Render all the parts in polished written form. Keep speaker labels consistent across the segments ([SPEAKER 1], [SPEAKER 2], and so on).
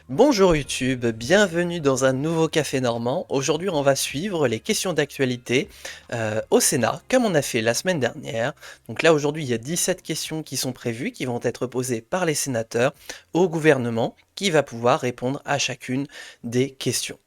[SPEAKER 1] Bonjour YouTube, bienvenue dans un nouveau Café Normand. Aujourd'hui, on va suivre les questions d'actualité au Sénat, comme on a fait la semaine dernière. Donc là, aujourd'hui, il y a 17 questions qui sont prévues, qui vont être posées par les sénateurs au gouvernement, qui va pouvoir répondre à chacune des questions.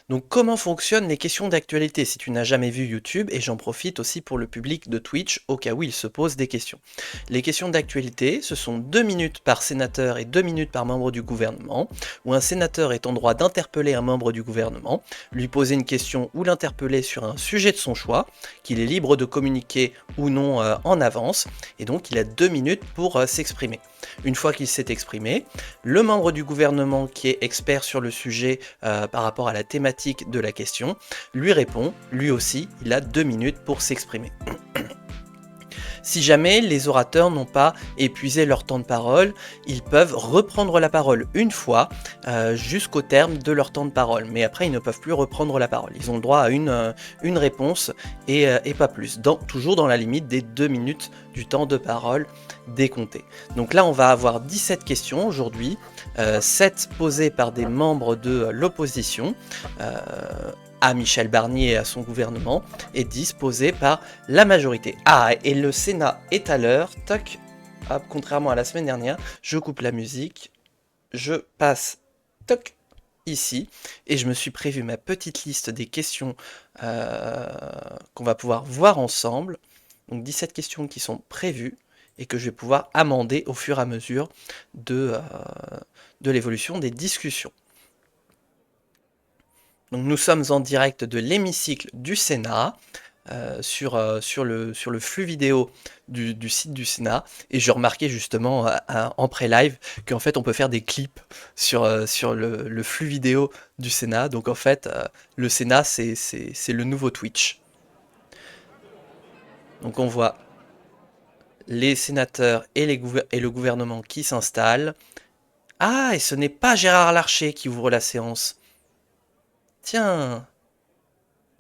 [SPEAKER 1] Donc comment fonctionnent les questions d'actualité si tu n'as jamais vu YouTube, et j'en profite aussi pour le public de Twitch au cas où il se pose des questions. Les questions d'actualité, ce sont 2 minutes par sénateur et 2 minutes par membre du gouvernement, où un sénateur est en droit d'interpeller un membre du gouvernement, lui poser une question ou l'interpeller sur un sujet de son choix, qu'il est libre de communiquer ou non en avance, et donc il a 2 minutes pour s'exprimer. Une fois qu'il s'est exprimé, le membre du gouvernement qui est expert sur le sujet par rapport à la thématique de la question lui répond, lui aussi, il a 2 minutes pour s'exprimer. Si jamais les orateurs n'ont pas épuisé leur temps de parole, ils peuvent reprendre la parole une fois jusqu'au terme de leur temps de parole. Mais après, ils ne peuvent plus reprendre la parole. Ils ont le droit à une réponse et pas plus. Toujours dans la limite des 2 minutes du temps de parole décompté. Donc là, on va avoir 17 questions aujourd'hui, 7 posées par des membres de l'opposition, à Michel Barnier et à son gouvernement, et disposé par la majorité. Ah, et le Sénat est à l'heure, toc, hop, contrairement à la semaine dernière, je coupe la musique, je passe, toc, ici, et je me suis prévu ma petite liste des questions qu'on va pouvoir voir ensemble, donc 17 questions qui sont prévues, et que je vais pouvoir amender au fur et à mesure de l'évolution des discussions. Donc nous sommes en direct de l'hémicycle du Sénat, sur le flux vidéo du site du Sénat, et je remarquais justement en pré-live qu'en fait on peut faire des clips sur le flux vidéo du Sénat. Donc en fait le Sénat c'est le nouveau Twitch. Donc on voit les sénateurs et le gouvernement qui s'installent. Ah, et ce n'est pas Gérard Larcher qui ouvre la séance. Tiens,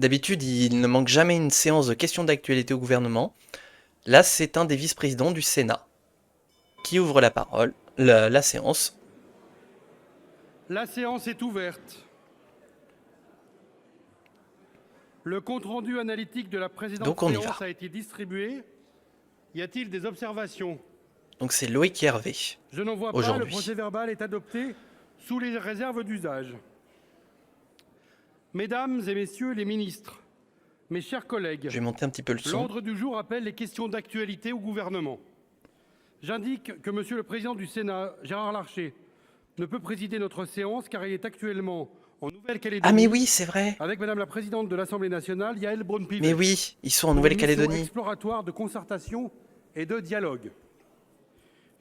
[SPEAKER 1] d'habitude, il ne manque jamais une séance de questions d'actualité au gouvernement. Là, c'est un des vice-présidents du Sénat qui ouvre la parole, la séance.
[SPEAKER 2] La séance est ouverte. Le compte-rendu analytique de la précédente
[SPEAKER 1] Donc on y
[SPEAKER 2] séance
[SPEAKER 1] va.
[SPEAKER 2] a été distribué. Y a-t-il des observations?
[SPEAKER 1] Donc c'est Loïc Hervé
[SPEAKER 2] Je n'en vois pas. Le
[SPEAKER 1] aujourd'hui.
[SPEAKER 2] procès-verbal est adopté sous les réserves d'usage. Mesdames et messieurs les ministres, mes chers collègues,
[SPEAKER 1] Je vais monter un petit peu le son.
[SPEAKER 2] l'ordre du jour appelle les questions d'actualité au gouvernement. J'indique que Monsieur le Président du Sénat, Gérard Larcher, ne peut présider notre séance car il est actuellement en Nouvelle-Calédonie.
[SPEAKER 1] Ah mais oui, c'est vrai.
[SPEAKER 2] Avec Madame la Présidente de l'Assemblée nationale, Yaël Braun-Pivet.
[SPEAKER 1] Mais oui, ils sont en
[SPEAKER 2] Pour une mission
[SPEAKER 1] Nouvelle-Calédonie.
[SPEAKER 2] exploratoire de concertation et de dialogue.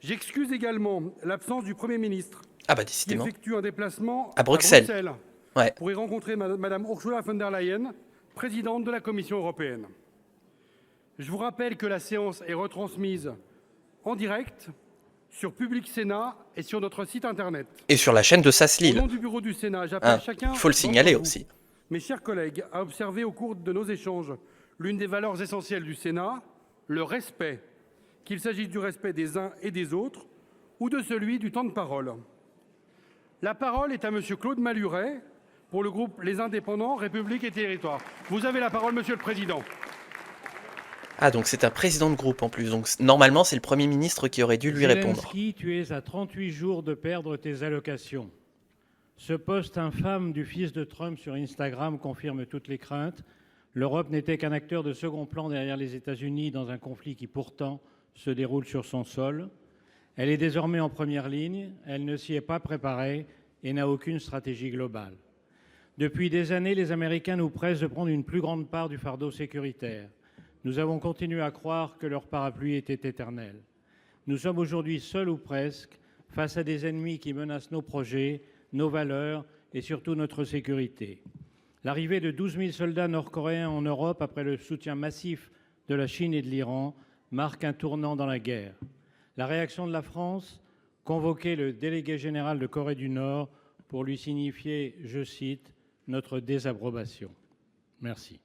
[SPEAKER 2] J'excuse également l'absence du Premier ministre,
[SPEAKER 1] Ah bah
[SPEAKER 2] qui
[SPEAKER 1] décidément.
[SPEAKER 2] effectue un déplacement
[SPEAKER 1] À Bruxelles. Ouais.
[SPEAKER 2] pour y rencontrer Madame Ursula von der Leyen, présidente de la Commission européenne. Je vous rappelle que la séance est retransmise en direct sur Public Sénat et sur notre site internet.
[SPEAKER 1] Et sur la chaîne de
[SPEAKER 2] Au
[SPEAKER 1] Saslil.
[SPEAKER 2] nom du bureau du Sénat, j'appelle chacun
[SPEAKER 1] Il faut le
[SPEAKER 2] d'entre
[SPEAKER 1] signaler
[SPEAKER 2] vous,
[SPEAKER 1] aussi.
[SPEAKER 2] mes chers collègues, à observer au cours de nos échanges l'une des valeurs essentielles du Sénat, le respect, qu'il s'agisse du respect des uns et des autres ou de celui du temps de parole. La parole est à Monsieur Claude Maluret pour le groupe Les Indépendants, République et Territoires. Vous avez la parole, Monsieur le Président.
[SPEAKER 1] Ah donc c'est un président de groupe en plus. Donc normalement c'est le Premier ministre qui aurait dû lui répondre.
[SPEAKER 3] Zelensky, tu es à 38 jours de perdre tes allocations. Ce post infâme du fils de Trump sur Instagram confirme toutes les craintes. L'Europe n'était qu'un acteur de second plan derrière les États-Unis dans un conflit qui pourtant se déroule sur son sol. Elle est désormais en première ligne, elle ne s'y est pas préparée et n'a aucune stratégie globale. Depuis des années, les Américains nous pressent de prendre une plus grande part du fardeau sécuritaire. Nous avons continué à croire que leur parapluie était éternel. Nous sommes aujourd'hui seuls ou presque face à des ennemis qui menacent nos projets, nos valeurs et surtout notre sécurité. L'arrivée de 12 000 soldats nord-coréens en Europe après le soutien massif de la Chine et de l'Iran marque un tournant dans la guerre. La réaction de la France, convoquer le délégué général de Corée du Nord pour lui signifier, je cite, notre désapprobation. Merci.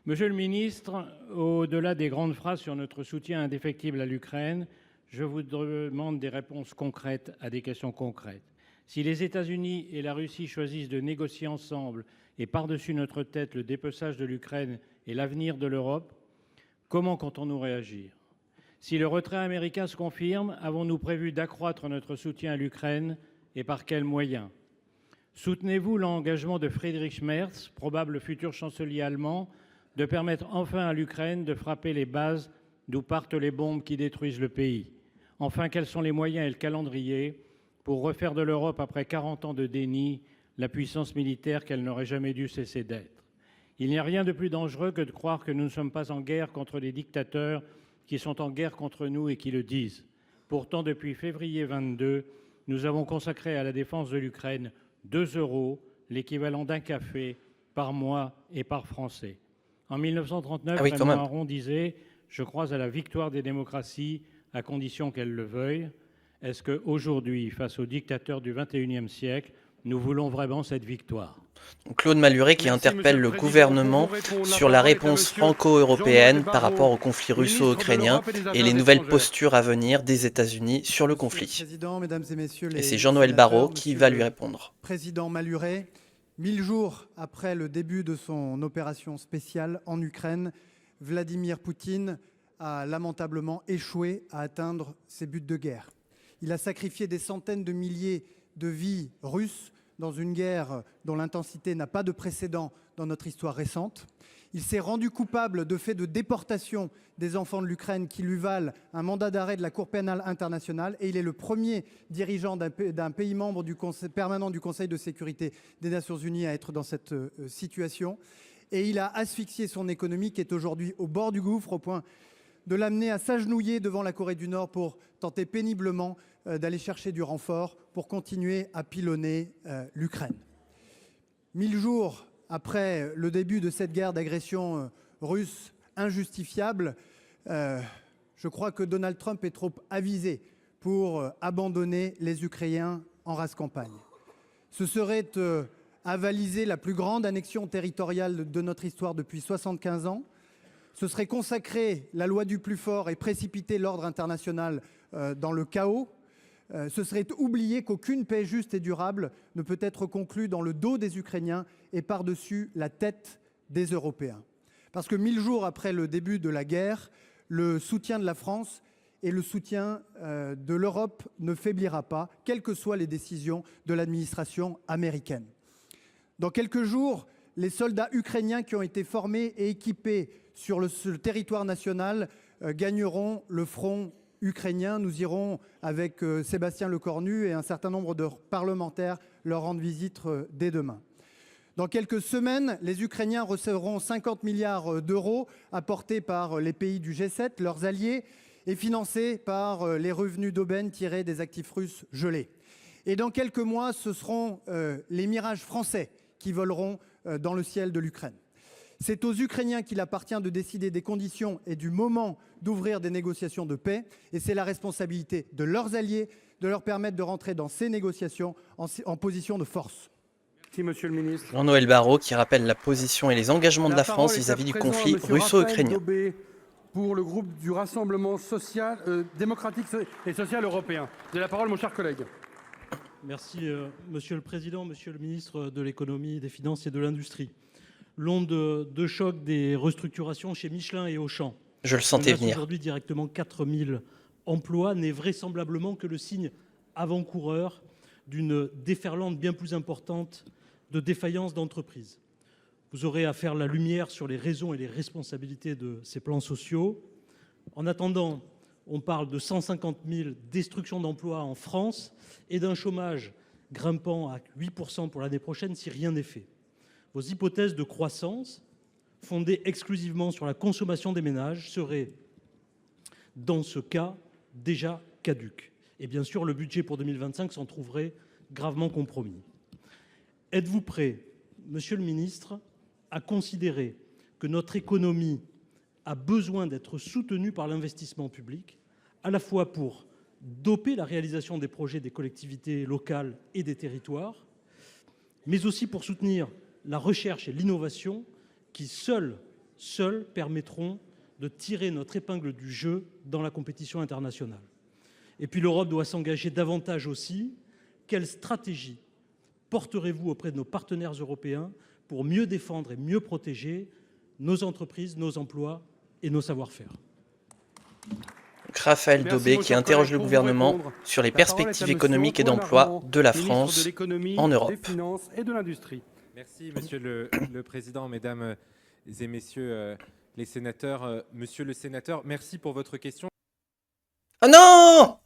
[SPEAKER 3] Monsieur le ministre, au-delà des grandes phrases sur notre soutien indéfectible à l'Ukraine, je vous demande des réponses concrètes à des questions concrètes. Si les États-Unis et la Russie choisissent de négocier ensemble et par-dessus notre tête le dépeçage de l'Ukraine et l'avenir de l'Europe, comment comptons-nous réagir ? Si le retrait américain se confirme, avons-nous prévu d'accroître notre soutien à l'Ukraine et par quels moyens ? Soutenez-vous l'engagement de Friedrich Merz, probable futur chancelier allemand, de permettre enfin à l'Ukraine de frapper les bases d'où partent les bombes qui détruisent le pays ? Enfin, quels sont les moyens et le calendrier pour refaire de l'Europe, après 40 ans de déni, la puissance militaire qu'elle n'aurait jamais dû cesser d'être ? Il n'y a rien de plus dangereux que de croire que nous ne sommes pas en guerre contre des dictateurs qui sont en guerre contre nous et qui le disent. Pourtant, depuis février 22, nous avons consacré à la défense de l'Ukraine 2 €, l'équivalent d'un café, par mois et par Français. En 1939,
[SPEAKER 1] Ah oui, quand
[SPEAKER 3] Raymond
[SPEAKER 1] même.
[SPEAKER 3] Aron disait « Je crois à la victoire des démocraties, à condition qu'elles le veuillent ». Est-ce qu'aujourd'hui, face aux dictateurs du XXIe siècle, nous voulons vraiment cette victoire ?
[SPEAKER 1] Donc, Claude Malhuret qui
[SPEAKER 2] Merci,
[SPEAKER 1] interpelle
[SPEAKER 2] Monsieur
[SPEAKER 1] le
[SPEAKER 2] le Président.
[SPEAKER 1] gouvernement
[SPEAKER 2] Pour vous répondre, la
[SPEAKER 1] sur la
[SPEAKER 2] parole est à
[SPEAKER 1] réponse
[SPEAKER 2] Monsieur
[SPEAKER 1] franco-européenne
[SPEAKER 2] Jean-Noël
[SPEAKER 1] par
[SPEAKER 2] Barrot,
[SPEAKER 1] rapport au conflit
[SPEAKER 2] ministre de
[SPEAKER 1] russo-ukrainien
[SPEAKER 2] l'Europe et des
[SPEAKER 1] et
[SPEAKER 2] Affaires
[SPEAKER 1] les nouvelles
[SPEAKER 2] étrangères.
[SPEAKER 1] postures à venir des États-Unis sur le
[SPEAKER 4] Monsieur le
[SPEAKER 1] conflit.
[SPEAKER 4] Président, Mesdames et Messieurs
[SPEAKER 1] Et
[SPEAKER 4] les
[SPEAKER 1] c'est Jean-Noël
[SPEAKER 4] sénateurs,
[SPEAKER 1] Barrot qui
[SPEAKER 4] Monsieur
[SPEAKER 1] va
[SPEAKER 4] le
[SPEAKER 1] lui répondre.
[SPEAKER 4] Président Malhuret, 1000 jours après le début de son opération spéciale en Ukraine, Vladimir Poutine a lamentablement échoué à atteindre ses buts de guerre. Il a sacrifié des centaines de milliers de vies russes dans une guerre dont l'intensité n'a pas de précédent dans notre histoire récente. Il s'est rendu coupable de faits de déportation des enfants de l'Ukraine qui lui valent un mandat d'arrêt de la Cour pénale internationale, et il est le premier dirigeant d'un pays membre permanent du Conseil de sécurité des Nations Unies à être dans cette situation. Et il a asphyxié son économie qui est aujourd'hui au bord du gouffre, au point de l'amener à s'agenouiller devant la Corée du Nord pour tenter péniblement d'aller chercher du renfort pour continuer à pilonner l'Ukraine. 1000 jours après le début de cette guerre d'agression russe injustifiable, je crois que Donald Trump est trop avisé pour abandonner les Ukrainiens en rase campagne. Ce serait avaliser la plus grande annexion territoriale de notre histoire depuis 75 ans. Ce serait consacrer la loi du plus fort et précipiter l'ordre international dans le chaos. Ce serait oublier qu'aucune paix juste et durable ne peut être conclue dans le dos des Ukrainiens et par-dessus la tête des Européens. Parce que 1000 jours après le début de la guerre, le soutien de la France et le soutien de l'Europe ne faiblira pas, quelles que soient les décisions de l'administration américaine. Dans quelques jours, les soldats ukrainiens qui ont été formés et équipés sur le territoire national gagneront le front ukrainien. Nous irons avec Sébastien Lecornu et un certain nombre de parlementaires leur rendre visite dès demain. Dans quelques semaines, les Ukrainiens recevront 50 milliards d'euros apportés par les pays du G7, leurs alliés, et financés par les revenus d'aubaine tirés des actifs russes gelés. Et dans quelques mois, ce seront les Mirage français qui voleront dans le ciel de l'Ukraine. C'est aux Ukrainiens qu'il appartient de décider des conditions et du moment d'ouvrir des négociations de paix. Et c'est la responsabilité de leurs alliés de leur permettre de rentrer dans ces négociations en position de force.
[SPEAKER 2] Merci, Monsieur le Ministre.
[SPEAKER 1] Jean-Noël Barrot qui rappelle la position et les engagements de la
[SPEAKER 2] parole
[SPEAKER 1] France
[SPEAKER 2] est à
[SPEAKER 1] vis-à-vis du
[SPEAKER 2] présent à
[SPEAKER 1] conflit
[SPEAKER 2] Monsieur
[SPEAKER 1] russo-ukrainien.
[SPEAKER 2] Raphaël Daubé pour le groupe du Rassemblement social, démocratique et social européen. Vous avez la parole, mon cher collègue.
[SPEAKER 5] Merci, Monsieur le Président, Monsieur le Ministre de l'Économie, des Finances et de l'Industrie. L'onde de choc des restructurations chez Michelin et Auchan,
[SPEAKER 1] Je le sentais venir.
[SPEAKER 5] aujourd'hui directement 4000 emplois, n'est vraisemblablement que le signe avant-coureur d'une déferlante bien plus importante de défaillances d'entreprises. Vous aurez à faire la lumière sur les raisons et les responsabilités de ces plans sociaux. En attendant, on parle de 150 000 destructions d'emplois en France et d'un chômage grimpant à 8% pour l'année prochaine si rien n'est fait. Vos hypothèses de croissance, fondées exclusivement sur la consommation des ménages, seraient, dans ce cas, déjà caduques. Et bien sûr, le budget pour 2025 s'en trouverait gravement compromis. Êtes-vous prêt, Monsieur le Ministre, à considérer que notre économie a besoin d'être soutenue par l'investissement public, à la fois pour doper la réalisation des projets des collectivités locales et des territoires, mais aussi pour soutenir la recherche et l'innovation qui seules permettront de tirer notre épingle du jeu dans la compétition internationale. Et puis l'Europe doit s'engager davantage aussi quelle stratégie porterez-vous auprès de nos partenaires européens pour mieux défendre et mieux protéger nos entreprises, nos emplois et nos savoir-faire?
[SPEAKER 1] Raphaël
[SPEAKER 2] Merci,
[SPEAKER 1] Daubé
[SPEAKER 2] mon
[SPEAKER 1] qui
[SPEAKER 2] cher
[SPEAKER 1] interroge
[SPEAKER 2] collègue.
[SPEAKER 1] le
[SPEAKER 2] Pour vous
[SPEAKER 1] gouvernement
[SPEAKER 2] répondre,
[SPEAKER 1] sur les
[SPEAKER 2] la parole est à
[SPEAKER 1] perspectives
[SPEAKER 2] monsieur
[SPEAKER 1] économiques et
[SPEAKER 2] Antoine
[SPEAKER 1] d'emploi
[SPEAKER 2] Armand,
[SPEAKER 1] de la
[SPEAKER 2] ministre
[SPEAKER 1] France
[SPEAKER 2] de l'économie,
[SPEAKER 1] en
[SPEAKER 2] des
[SPEAKER 1] Europe.
[SPEAKER 2] Finances et de l'Industrie.
[SPEAKER 6] Merci, Monsieur le Président, Mesdames et Messieurs les sénateurs. Monsieur le sénateur, merci pour votre question
[SPEAKER 1] Oh non!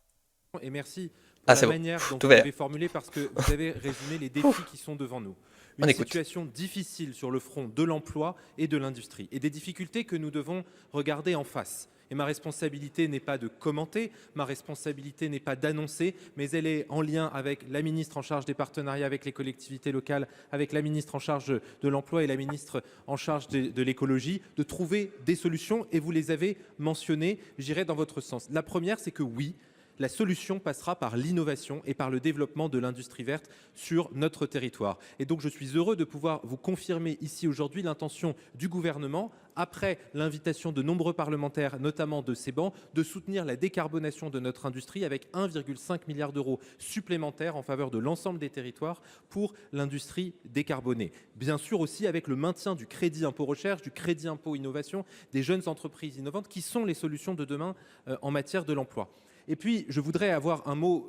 [SPEAKER 6] et merci
[SPEAKER 1] Ah,
[SPEAKER 6] pour
[SPEAKER 1] c'est
[SPEAKER 6] la
[SPEAKER 1] bon.
[SPEAKER 6] manière dont
[SPEAKER 1] Tout
[SPEAKER 6] vous
[SPEAKER 1] vert.
[SPEAKER 6] l'avez formulé parce que vous avez résumé les défis qui sont devant nous.
[SPEAKER 1] On
[SPEAKER 6] Une
[SPEAKER 1] écoute.
[SPEAKER 6] situation difficile sur le front de l'emploi et de l'industrie et des difficultés que nous devons regarder en face. Et ma responsabilité n'est pas de commenter, ma responsabilité n'est pas d'annoncer, mais elle est en lien avec la ministre en charge des partenariats avec les collectivités locales, avec la ministre en charge de l'emploi et la ministre en charge de l'écologie, de trouver des solutions et vous les avez mentionnées, j'irai dans votre sens. La première, c'est que oui, la solution passera par l'innovation et par le développement de l'industrie verte sur notre territoire. Et donc je suis heureux de pouvoir vous confirmer ici aujourd'hui l'intention du gouvernement, après l'invitation de nombreux parlementaires, notamment de ces bancs, de soutenir la décarbonation de notre industrie avec 1,5 milliard d'euros supplémentaires en faveur de l'ensemble des territoires pour l'industrie décarbonée. Bien sûr aussi avec le maintien du crédit impôt recherche, du crédit impôt innovation, des jeunes entreprises innovantes qui sont les solutions de demain en matière de l'emploi. Et puis, je voudrais avoir un mot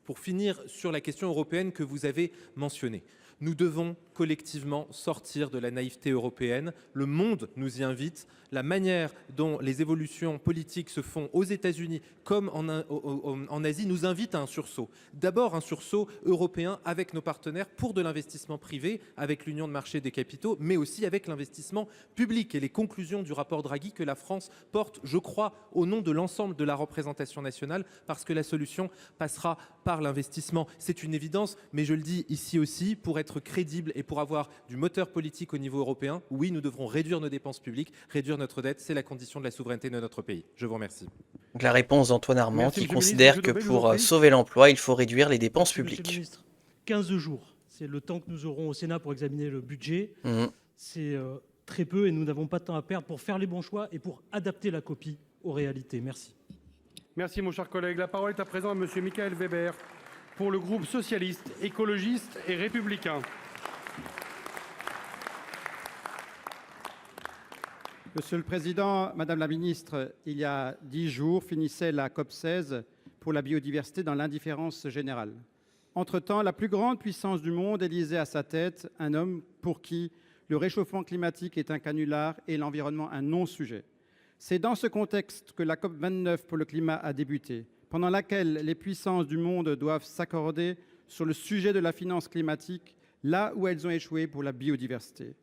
[SPEAKER 6] pour finir sur la question européenne que vous avez mentionnée. Nous devons collectivement sortir de la naïveté européenne. Le monde nous y invite. La manière dont les évolutions politiques se font aux États-Unis comme en Asie nous invite à un sursaut. D'abord un sursaut européen avec nos partenaires pour de l'investissement privé, avec l'Union de marché des capitaux, mais aussi avec l'investissement public et les conclusions du rapport Draghi que la France porte, je crois, au nom de l'ensemble de la représentation nationale, parce que la solution passera par l'investissement. C'est une évidence, mais je le dis ici aussi, pour être crédible et pour avoir du moteur politique au niveau européen, oui, nous devrons réduire nos dépenses publiques, réduire notre dette, c'est la condition de la souveraineté de notre pays. Je vous remercie.
[SPEAKER 1] Donc la réponse d'Antoine Armand
[SPEAKER 2] Merci,
[SPEAKER 1] qui
[SPEAKER 2] monsieur le
[SPEAKER 1] considère
[SPEAKER 2] ministre.
[SPEAKER 1] que
[SPEAKER 2] Monsieur Daubé, je vous en
[SPEAKER 1] pour
[SPEAKER 2] prie.
[SPEAKER 1] sauver l'emploi, il faut réduire les dépenses
[SPEAKER 5] Monsieur le
[SPEAKER 1] publiques.
[SPEAKER 5] ministre, 15 jours, c'est le temps que nous aurons au Sénat pour examiner le budget.
[SPEAKER 1] Mhm.
[SPEAKER 5] C'est très peu et nous n'avons pas de temps à perdre pour faire les bons choix et pour adapter la copie aux réalités. Merci.
[SPEAKER 2] Merci, mon cher collègue. La parole est à présent à monsieur Michael Weber pour le groupe socialiste, écologiste et républicain.
[SPEAKER 7] Monsieur le Président, Madame la Ministre, il y a 10 jours finissait la COP16 pour la biodiversité dans l'indifférence générale. Entre-temps, la plus grande puissance du monde élisait à sa tête un homme pour qui le réchauffement climatique est un canular et l'environnement un non-sujet. C'est dans ce contexte que la COP29 pour le climat a débuté, pendant laquelle les puissances du monde doivent s'accorder sur le sujet de la finance climatique, là où elles ont échoué pour la biodiversité.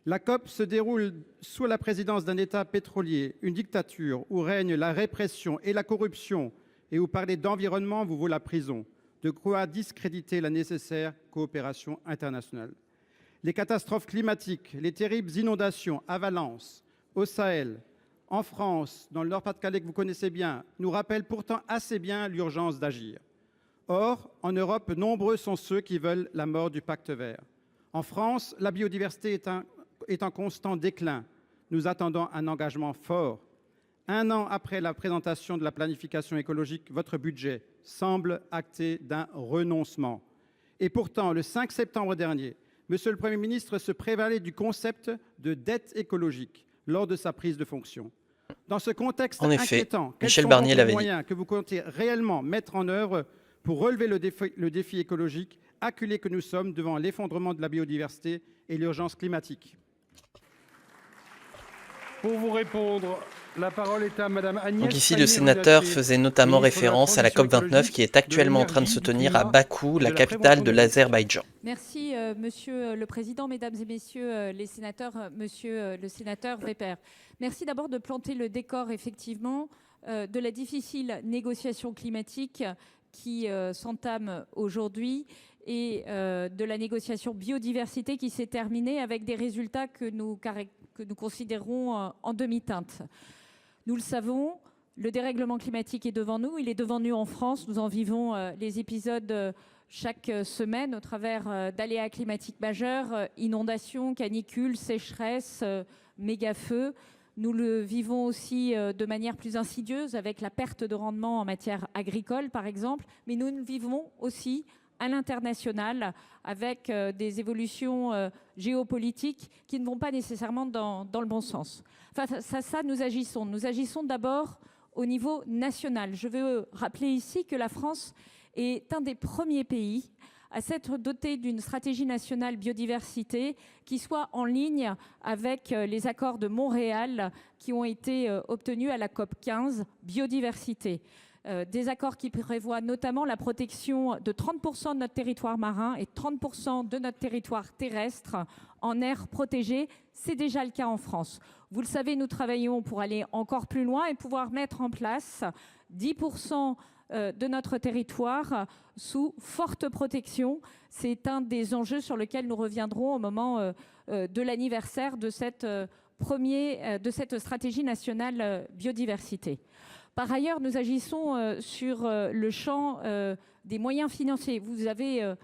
[SPEAKER 7] La COP se déroule sous la présidence d'un État pétrolier, une dictature où règne la répression et la corruption et où parler d'environnement vous vaut la prison, de quoi discréditer la nécessaire coopération internationale. Les catastrophes climatiques, les terribles inondations, avalanches, au Sahel, en France, dans le Nord-Pas-de-Calais que vous connaissez bien, nous rappellent pourtant assez bien l'urgence d'agir. Or, en Europe, nombreux sont ceux qui veulent la mort du pacte vert. En France, la biodiversité est en constant déclin. Nous attendons un engagement fort. 1 an après la présentation de la planification écologique, votre budget semble acté d'un renoncement. Et pourtant, le 5 septembre dernier, Monsieur le Premier ministre se prévalait du concept de dette écologique lors de sa prise de fonction. Dans ce contexte
[SPEAKER 1] En effet,
[SPEAKER 7] inquiétant, quels
[SPEAKER 1] Michel
[SPEAKER 7] sont
[SPEAKER 1] Barnier
[SPEAKER 7] donc les
[SPEAKER 1] l'avait dit.
[SPEAKER 7] moyens que vous comptez réellement mettre en œuvre pour relever le défi écologique, acculés que nous sommes devant l'effondrement de la biodiversité et l'urgence climatique?
[SPEAKER 2] Pour vous répondre, la parole est à madame Agnès
[SPEAKER 1] Donc ici, le sénateur faisait notamment référence à la COP29 qui est actuellement en train de se tenir à Bakou, la capitale de l'Azerbaïdjan.
[SPEAKER 8] Merci, Monsieur le Président, Mesdames et Messieurs les sénateurs, Monsieur le sénateur Weber. Merci d'abord de planter le décor, effectivement, de la difficile négociation climatique qui s'entame aujourd'hui et de la négociation biodiversité qui s'est terminée avec des résultats que nous considérons en demi-teinte. Nous le savons, le dérèglement climatique est devant nous, il est devant nous en France, nous en vivons les épisodes chaque semaine au travers d'aléas climatiques majeurs, inondations, canicules, sécheresses, méga-feux. Nous le vivons aussi de manière plus insidieuse avec la perte de rendement en matière agricole, par exemple, mais nous le vivons aussi à l'international avec des évolutions géopolitiques qui ne vont pas nécessairement dans le bon sens. Face à ça, nous agissons. Nous agissons d'abord au niveau national. Je veux rappeler ici que la France est un des premiers pays à s'être doté d'une stratégie nationale biodiversité qui soit en ligne avec les accords de Montréal qui ont été obtenus à la COP 15 biodiversité. Des accords qui prévoient notamment la protection de 30% de notre territoire marin et 30% de notre territoire terrestre en aire protégée. C'est déjà le cas en France. Vous le savez, nous travaillons pour aller encore plus loin et pouvoir mettre en place 10% de notre territoire sous forte protection. C'est un des enjeux sur lesquels nous reviendrons au moment de l'anniversaire de cette stratégie nationale biodiversité. Par ailleurs, nous agissons sur le champ des moyens financiers. Vous avez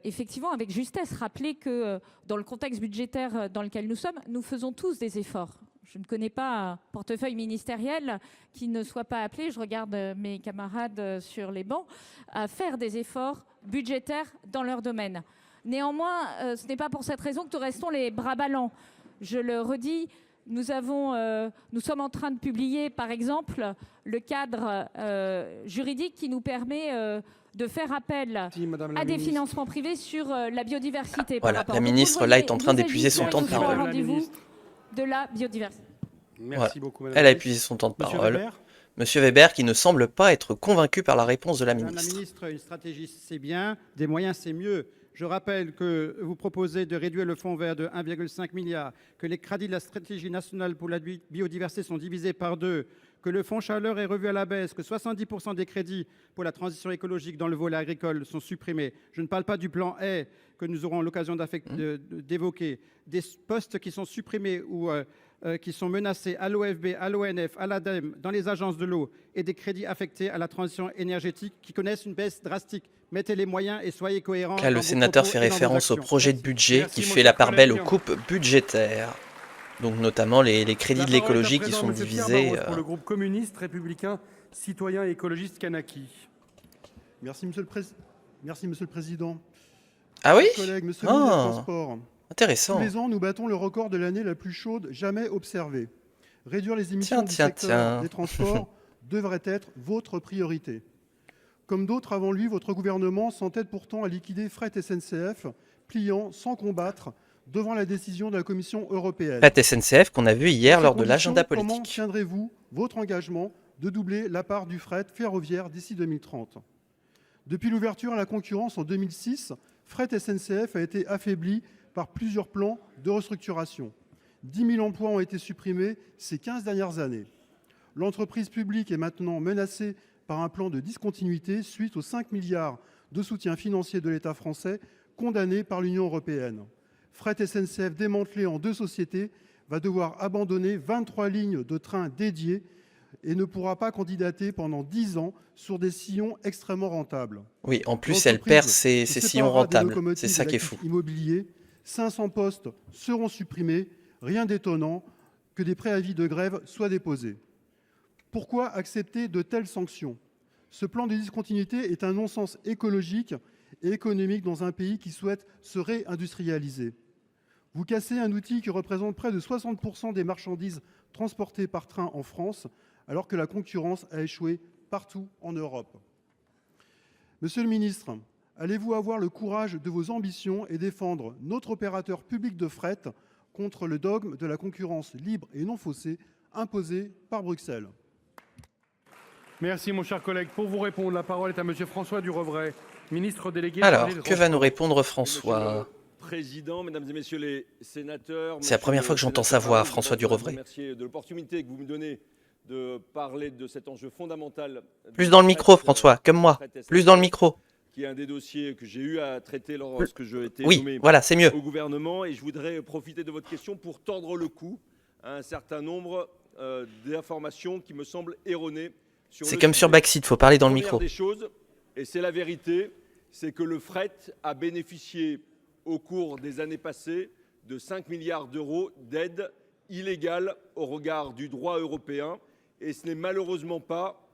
[SPEAKER 8] effectivement, avec justesse, rappelé que dans le contexte budgétaire dans lequel nous sommes, nous faisons tous des efforts. Je ne connais pas un portefeuille ministériel qui ne soit pas appelé, je regarde mes camarades sur les bancs, à faire des efforts budgétaires dans leur domaine. Néanmoins, ce n'est pas pour cette raison que nous restons les bras ballants. Je le redis, nous sommes en train de publier, par exemple, le cadre juridique qui nous permet de faire appel à des financements privés sur la biodiversité.
[SPEAKER 1] Voilà, la ministre, là, est en train d'épuiser son temps de parole.
[SPEAKER 8] De la biodiversité.
[SPEAKER 2] Merci beaucoup, Madame
[SPEAKER 1] Elle a
[SPEAKER 2] la
[SPEAKER 1] épuisé son temps de
[SPEAKER 2] Monsieur
[SPEAKER 1] parole.
[SPEAKER 2] Weber.
[SPEAKER 1] Monsieur Weber, qui ne semble pas être convaincu par la réponse de la
[SPEAKER 7] Madame la
[SPEAKER 1] ministre.
[SPEAKER 7] ministre, une stratégie c'est bien, des moyens c'est mieux. Je rappelle que vous proposez de réduire le fonds vert de 1,5 milliard, que les crédits de la stratégie nationale pour la biodiversité sont divisés par 2, que le fonds chaleur est revu à la baisse, que 70% des crédits pour la transition écologique dans le volet agricole sont supprimés. Je ne parle pas du plan haie que nous aurons l'occasion d'évoquer, des postes qui sont supprimés ou qui sont menacés à l'OFB, à l'ONF, à l'ADEME, dans les agences de l'eau, et des crédits affectés à la transition énergétique qui connaissent une baisse drastique. Mettez les moyens et soyez cohérents.
[SPEAKER 1] Là, le sénateur fait référence au projet de budget
[SPEAKER 2] Merci,
[SPEAKER 1] qui
[SPEAKER 2] mon
[SPEAKER 1] fait
[SPEAKER 2] cher
[SPEAKER 1] la part belle aux
[SPEAKER 2] collègue.
[SPEAKER 1] coupes budgétaires. Donc notamment les crédits
[SPEAKER 2] La
[SPEAKER 1] de
[SPEAKER 2] parole est à
[SPEAKER 1] l'écologie qui
[SPEAKER 2] présent
[SPEAKER 1] sont
[SPEAKER 2] Monsieur Pierre
[SPEAKER 1] divisés.
[SPEAKER 2] Barros pour le groupe communiste, républicain, citoyen et écologiste Kanaki.
[SPEAKER 9] Merci, Monsieur le Président.
[SPEAKER 1] Ah oui?
[SPEAKER 9] Chers collègues, Monsieur le ministre des
[SPEAKER 1] Ah,
[SPEAKER 9] Transports,
[SPEAKER 1] intéressant.
[SPEAKER 9] tous les ans, nous battons le record de l'année la plus chaude jamais observée. Réduire les émissions du
[SPEAKER 1] Tiens.
[SPEAKER 9] secteur des transports devrait être votre priorité. Comme d'autres avant lui, votre gouvernement s'entête pourtant à liquider Fret SNCF, pliant sans combattre devant la décision de la Commission européenne.
[SPEAKER 1] Fret SNCF qu'on a vu hier
[SPEAKER 9] Dans ces
[SPEAKER 1] lors de
[SPEAKER 9] conditions,
[SPEAKER 1] l'agenda
[SPEAKER 9] Comment
[SPEAKER 1] politique.
[SPEAKER 9] tiendrez-vous votre engagement de doubler la part du fret ferroviaire d'ici 2030 ? Depuis l'ouverture à la concurrence en 2006, Fret SNCF a été affaibli par plusieurs plans de restructuration. 10 000 emplois ont été supprimés ces 15 dernières années. L'entreprise publique est maintenant menacée par un plan de discontinuité suite aux 5 milliards de soutien financier de l'État français condamnés par l'Union européenne. Fret SNCF, démantelé en 2 sociétés, va devoir abandonner 23 lignes de trains dédiées et ne pourra pas candidater pendant 10 ans sur des sillons extrêmement rentables.
[SPEAKER 1] Oui, en plus elle perd ses sillons rentables. C'est ça qui est fou.
[SPEAKER 9] Immobilier, 500 postes seront supprimés. Rien d'étonnant que des préavis de grève soient déposés. Pourquoi accepter de telles sanctions ? Ce plan de discontinuité est un non-sens écologique et économique dans un pays qui souhaite se réindustrialiser. Vous cassez un outil qui représente près de 60% des marchandises transportées par train en France, alors que la concurrence a échoué partout en Europe. Monsieur le ministre, allez-vous avoir le courage de vos ambitions et défendre notre opérateur public de fret contre le dogme de la concurrence libre et non faussée imposée par Bruxelles ?
[SPEAKER 2] Merci, mon cher collègue. Pour vous répondre, la parole est à Monsieur François Durovray, ministre délégué.
[SPEAKER 1] Alors,
[SPEAKER 2] chargé des
[SPEAKER 1] que va nous
[SPEAKER 2] Transports.
[SPEAKER 1] répondre François ?
[SPEAKER 10] Président, mesdames et messieurs les sénateurs.
[SPEAKER 1] C'est la première fois que j'entends sa voix, François Durovray.
[SPEAKER 10] Merci de l'opportunité que vous me donnez de parler de cet enjeu fondamental.
[SPEAKER 1] Plus dans le micro, François, comme moi. Plus dans le micro.
[SPEAKER 10] Qui est un des dossiers que j'ai eu à traiter lorsque je été
[SPEAKER 1] Oui,
[SPEAKER 10] nommé
[SPEAKER 1] voilà, c'est mieux.
[SPEAKER 10] au gouvernement. Et je voudrais profiter de votre question pour tordre le cou à un certain nombre d'informations qui me semblent erronées.
[SPEAKER 1] C'est comme sur Backseat, il faut parler dans le
[SPEAKER 10] Première
[SPEAKER 1] micro.
[SPEAKER 10] des choses, et c'est la vérité, c'est que le fret a bénéficié au cours des années passées de 5 milliards d'euros d'aides illégales au regard du droit européen. Et ce n'est malheureusement pas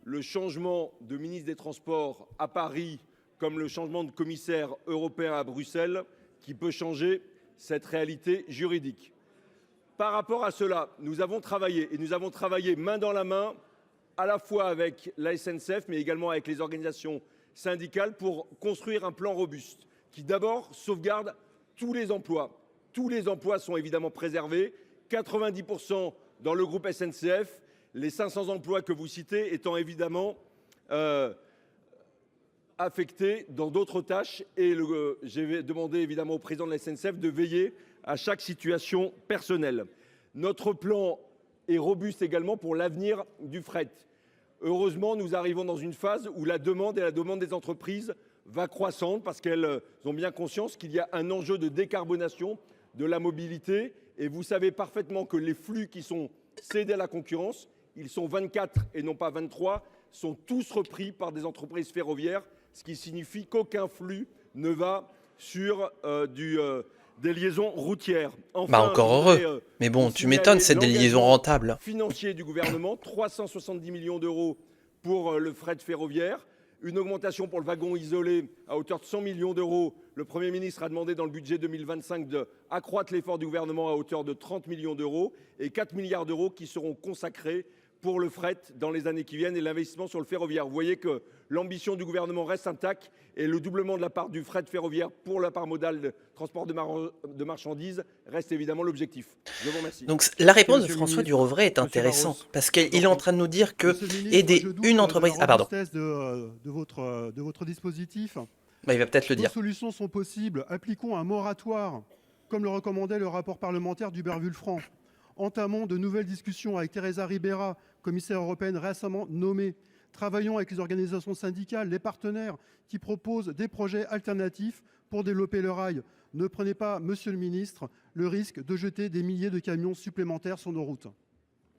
[SPEAKER 10] le changement de ministre des Transports à Paris comme le changement de commissaire européen à Bruxelles, qui peut changer cette réalité juridique. Par rapport à cela, nous avons travaillé main dans la main, à la fois avec la SNCF, mais également avec les organisations syndicales, pour construire un plan robuste qui d'abord sauvegarde tous les emplois. Tous les emplois sont évidemment préservés, 90% dans le groupe SNCF, les 500 emplois que vous citez étant évidemment affectés dans d'autres tâches. Et j'ai demandé évidemment au président de la SNCF de veiller à chaque situation personnelle. Notre plan est robuste également pour l'avenir du fret. Heureusement, nous arrivons dans une phase où la demande des entreprises va croissante parce qu'elles ont bien conscience qu'il y a un enjeu de décarbonation de la mobilité. Et vous savez parfaitement que les flux qui sont cédés à la concurrence, ils sont 24 et non pas 23, sont tous repris par des entreprises ferroviaires, ce qui signifie qu'aucun flux ne va sur des liaisons routières.
[SPEAKER 1] Bah encore heureux. Mais bon, tu m'étonnes, c'est des liaisons rentables.
[SPEAKER 10] Financier du gouvernement, 370 millions d'euros pour le fret ferroviaire, une augmentation pour le wagon isolé à hauteur de 100 millions d'euros. Le Premier ministre a demandé dans le budget 2025 d'accroître l'effort du gouvernement à hauteur de 30 millions d'euros et 4 milliards d'euros qui seront consacrés pour le fret dans les années qui viennent et l'investissement sur le ferroviaire. Vous voyez que l'ambition du gouvernement reste intacte et le doublement de la part du fret ferroviaire pour la part modale de transport de marchandises reste évidemment l'objectif. Je vous remercie.
[SPEAKER 1] Donc la réponse de François Durovray est intéressante parce qu'il est en train de nous dire que aider une entreprise... Ah pardon.
[SPEAKER 9] De votre dispositif.
[SPEAKER 1] Bah, il va peut-être le dire.
[SPEAKER 9] Deux solutions sont possibles. Appliquons un moratoire, comme le recommandait le rapport parlementaire d'Hubert Wulfranc. Entamons de nouvelles discussions avec Teresa Ribera, commissaire européenne récemment nommée. Travaillons avec les organisations syndicales, les partenaires qui proposent des projets alternatifs pour développer le rail. Ne prenez pas, monsieur le ministre, le risque de jeter des milliers de camions supplémentaires sur nos routes.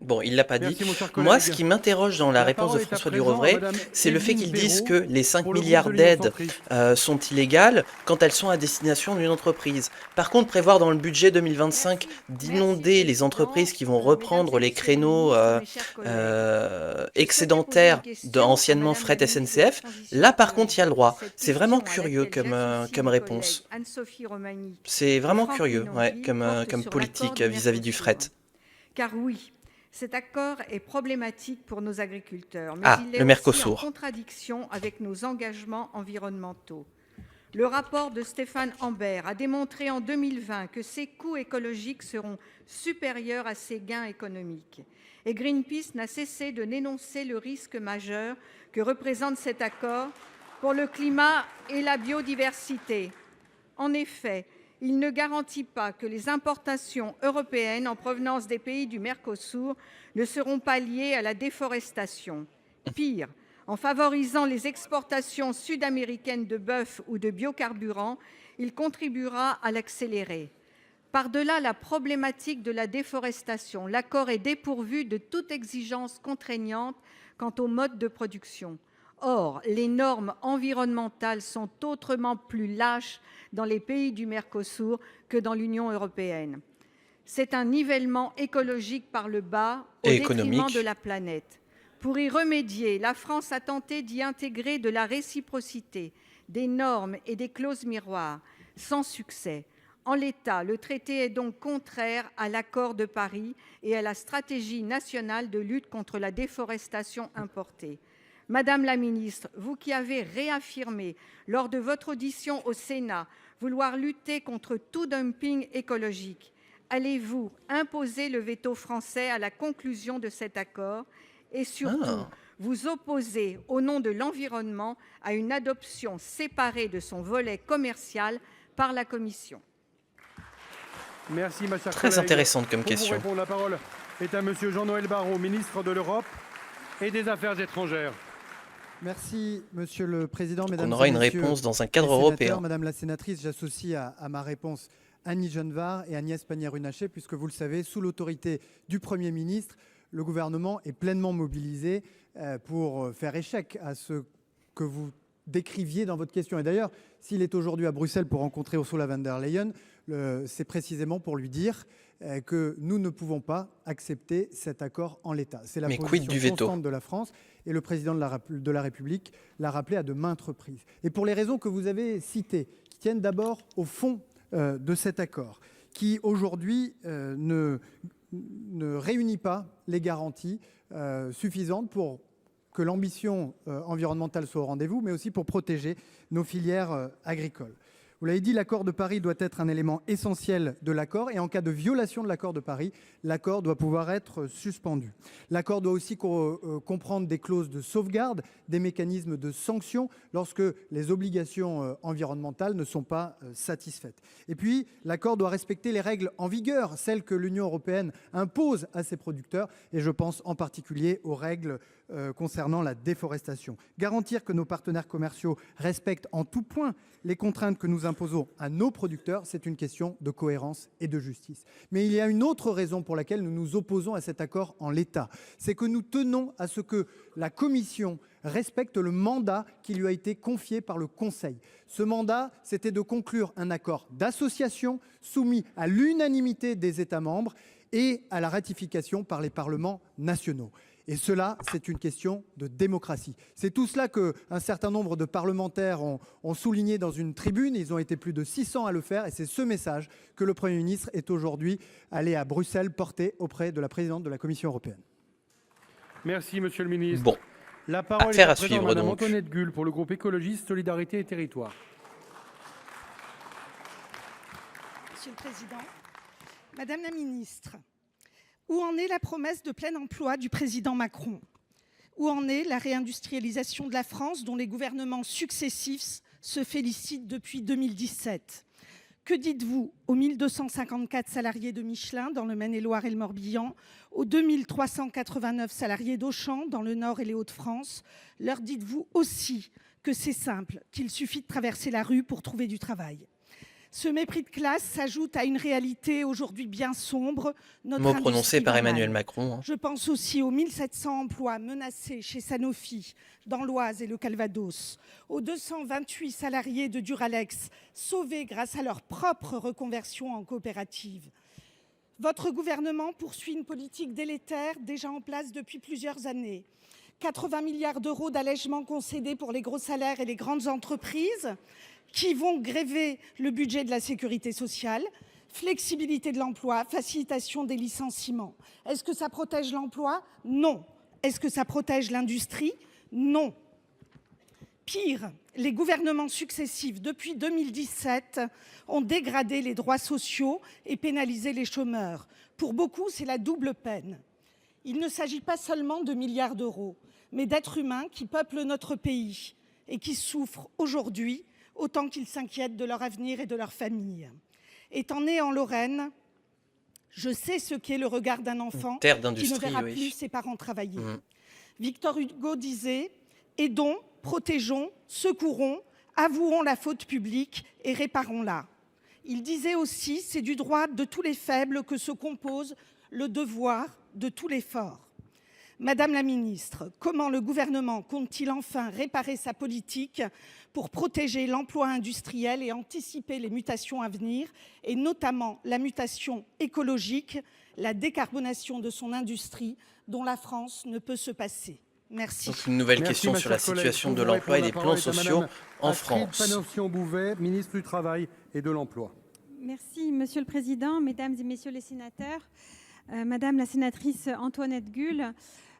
[SPEAKER 1] Bon, il l'a pas dit.
[SPEAKER 2] Merci, mon cher
[SPEAKER 1] Moi,
[SPEAKER 2] collègue.
[SPEAKER 1] ce qui m'interroge dans la réponse de
[SPEAKER 2] parole est à
[SPEAKER 1] François
[SPEAKER 2] présent
[SPEAKER 1] Durovray,
[SPEAKER 2] à Madame
[SPEAKER 1] c'est le fait
[SPEAKER 2] Évelyne
[SPEAKER 1] qu'ils disent que
[SPEAKER 2] Perrault
[SPEAKER 1] les 5
[SPEAKER 2] pour le groupe
[SPEAKER 1] milliards
[SPEAKER 2] de l'Union
[SPEAKER 1] d'aides
[SPEAKER 2] centriste.
[SPEAKER 1] sont illégales quand elles sont à destination d'une entreprise. Par contre, prévoir dans le budget 2025 d'inonder les entreprises qui vont reprendre les créneaux excédentaires de anciennement fret SNCF, là par contre, il y a le droit. C'est vraiment curieux comme réponse. C'est vraiment curieux comme politique vis-à-vis du fret.
[SPEAKER 11] Car oui, cet accord est problématique pour nos agriculteurs, mais
[SPEAKER 1] Ah,
[SPEAKER 11] il
[SPEAKER 1] le
[SPEAKER 11] est aussi
[SPEAKER 1] Mercosur.
[SPEAKER 11] en contradiction avec nos engagements environnementaux. Le rapport de Stéphane Ambert a démontré en 2020 que ses coûts écologiques seront supérieurs à ses gains économiques. Et Greenpeace n'a cessé de dénoncer le risque majeur que représente cet accord pour le climat et la biodiversité. En effet, il ne garantit pas que les importations européennes en provenance des pays du Mercosur ne seront pas liées à la déforestation. Pire, en favorisant les exportations sud-américaines de bœuf ou de biocarburants, il contribuera à l'accélérer. Par-delà la problématique de la déforestation, l'accord est dépourvu de toute exigence contraignante quant au mode de production. Or, les normes environnementales sont autrement plus lâches dans les pays du Mercosur que dans l'Union européenne. C'est un nivellement écologique par le bas au détriment de la planète. Pour y remédier, la France a tenté d'y intégrer de la réciprocité, des normes et des clauses miroirs, sans succès. En l'état, le traité est donc contraire à l'accord de Paris et à la stratégie nationale de lutte contre la déforestation importée. Madame la ministre, vous qui avez réaffirmé lors de votre audition au Sénat vouloir lutter contre tout dumping écologique, allez-vous imposer le veto français à la conclusion de cet accord et surtout vous opposer au nom de l'environnement à une adoption séparée de son volet commercial par la Commission?
[SPEAKER 2] Merci, ma chère
[SPEAKER 1] Très
[SPEAKER 2] collègue.
[SPEAKER 1] intéressante comme
[SPEAKER 2] Pour vous
[SPEAKER 1] question.
[SPEAKER 2] répondre, la parole est à monsieur Jean-Noël Barrot, ministre de l'Europe et des Affaires étrangères.
[SPEAKER 4] Merci, Monsieur le Président. Mesdames
[SPEAKER 1] On aura
[SPEAKER 4] et
[SPEAKER 1] une
[SPEAKER 4] messieurs
[SPEAKER 1] réponse dans un
[SPEAKER 4] les
[SPEAKER 1] cadre
[SPEAKER 4] sénateurs,
[SPEAKER 1] européen.
[SPEAKER 4] Madame la sénatrice, j'associe à ma réponse Annie Genevard et Agnès Pannier-Runacher, puisque vous le savez, sous l'autorité du Premier ministre, le gouvernement est pleinement mobilisé pour faire échec à ce que vous décriviez dans votre question. Et d'ailleurs, s'il est aujourd'hui à Bruxelles pour rencontrer Ursula von der Leyen, c'est précisément pour lui dire que nous ne pouvons pas accepter cet accord en l'état. C'est la position constante de la France et le président de la République l'a rappelé à de maintes reprises. Et pour les raisons que vous avez citées, qui tiennent d'abord au fond de cet accord, qui aujourd'hui ne réunit pas les garanties suffisantes pour que l'ambition environnementale soit au rendez-vous, mais aussi pour protéger nos filières agricoles. Vous l'avez dit, l'accord de Paris doit être un élément essentiel de l'accord et en cas de violation de l'accord de Paris, l'accord doit pouvoir être suspendu. L'accord doit aussi comprendre des clauses de sauvegarde, des mécanismes de sanction lorsque les obligations environnementales ne sont pas satisfaites. Et puis, l'accord doit respecter les règles en vigueur, celles que l'Union européenne impose à ses producteurs, et je pense en particulier aux règles concernant la déforestation. Garantir que nos partenaires commerciaux respectent en tout point les contraintes que nous imposons à nos producteurs, c'est une question de cohérence et de justice. Mais il y a une autre raison pour laquelle nous nous opposons à cet accord en l'état. C'est que nous tenons à ce que la Commission respecte le mandat qui lui a été confié par le Conseil. Ce mandat, c'était de conclure un accord d'association soumis à l'unanimité des États membres et à la ratification par les parlements nationaux. Et cela, c'est une question de démocratie. C'est tout cela qu'un certain nombre de parlementaires ont souligné dans une tribune. Ils ont été plus de 600 à le faire. Et c'est ce message que le Premier ministre est aujourd'hui allé à Bruxelles porter auprès de la présidente de la Commission européenne.
[SPEAKER 2] Merci, monsieur le ministre.
[SPEAKER 1] Bon,
[SPEAKER 2] la parole est à présent à Mme Antoinette Guhl pour le groupe écologiste Solidarité et Territoires.
[SPEAKER 12] Monsieur le Président, Madame la Ministre, où en est la promesse de plein emploi du président Macron? Où en est la réindustrialisation de la France dont les gouvernements successifs se félicitent depuis 2017? Que dites-vous aux 1254 salariés de Michelin dans le Maine-et-Loire et le Morbihan, aux 2389 salariés d'Auchan dans le Nord et les Hauts-de-France? Leur dites-vous aussi que c'est simple, qu'il suffit de traverser la rue pour trouver du travail? Ce mépris de classe s'ajoute à une réalité aujourd'hui bien sombre.
[SPEAKER 1] Mot prononcé par Emmanuel Macron.
[SPEAKER 12] Je pense aussi aux 1700 emplois menacés chez Sanofi, dans l'Oise et le Calvados, aux 228 salariés de Duralex, sauvés grâce à leur propre reconversion en coopérative. Votre gouvernement poursuit une politique délétère déjà en place depuis plusieurs années. 80 milliards d'euros d'allègements concédés pour les gros salaires et les grandes entreprises, qui vont gréver le budget de la sécurité sociale, flexibilité de l'emploi, facilitation des licenciements. Est-ce que ça protège l'emploi? Non. Est-ce que ça protège l'industrie? Non. Pire, les gouvernements successifs depuis 2017 ont dégradé les droits sociaux et pénalisé les chômeurs. Pour beaucoup, c'est la double peine. Il ne s'agit pas seulement de milliards d'euros, mais d'êtres humains qui peuplent notre pays et qui souffrent aujourd'hui autant qu'ils s'inquiètent de leur avenir et de leur famille. Étant né en Lorraine, je sais ce qu'est le regard d'un enfant qui ne verra plus ses parents travailler. Victor Hugo disait « Aidons, protégeons, secourons, avouons la faute publique et réparons-la ». Il disait aussi « C'est du droit de tous les faibles que se compose le devoir de tous les forts ». Madame la ministre, comment le gouvernement compte-t-il enfin réparer sa politique pour protéger l'emploi industriel et anticiper les mutations à venir, et notamment la mutation écologique, la décarbonation de son industrie, dont la France ne peut se passer? Merci.
[SPEAKER 1] Donc une nouvelle question sur la situation de l'emploi et des plans sociaux en France.
[SPEAKER 2] Panoffian-Bouvet, ministre du Travail et de l'Emploi.
[SPEAKER 13] Merci, Monsieur le Président, Mesdames et Messieurs les sénateurs. Madame la sénatrice Antoinette Guhl,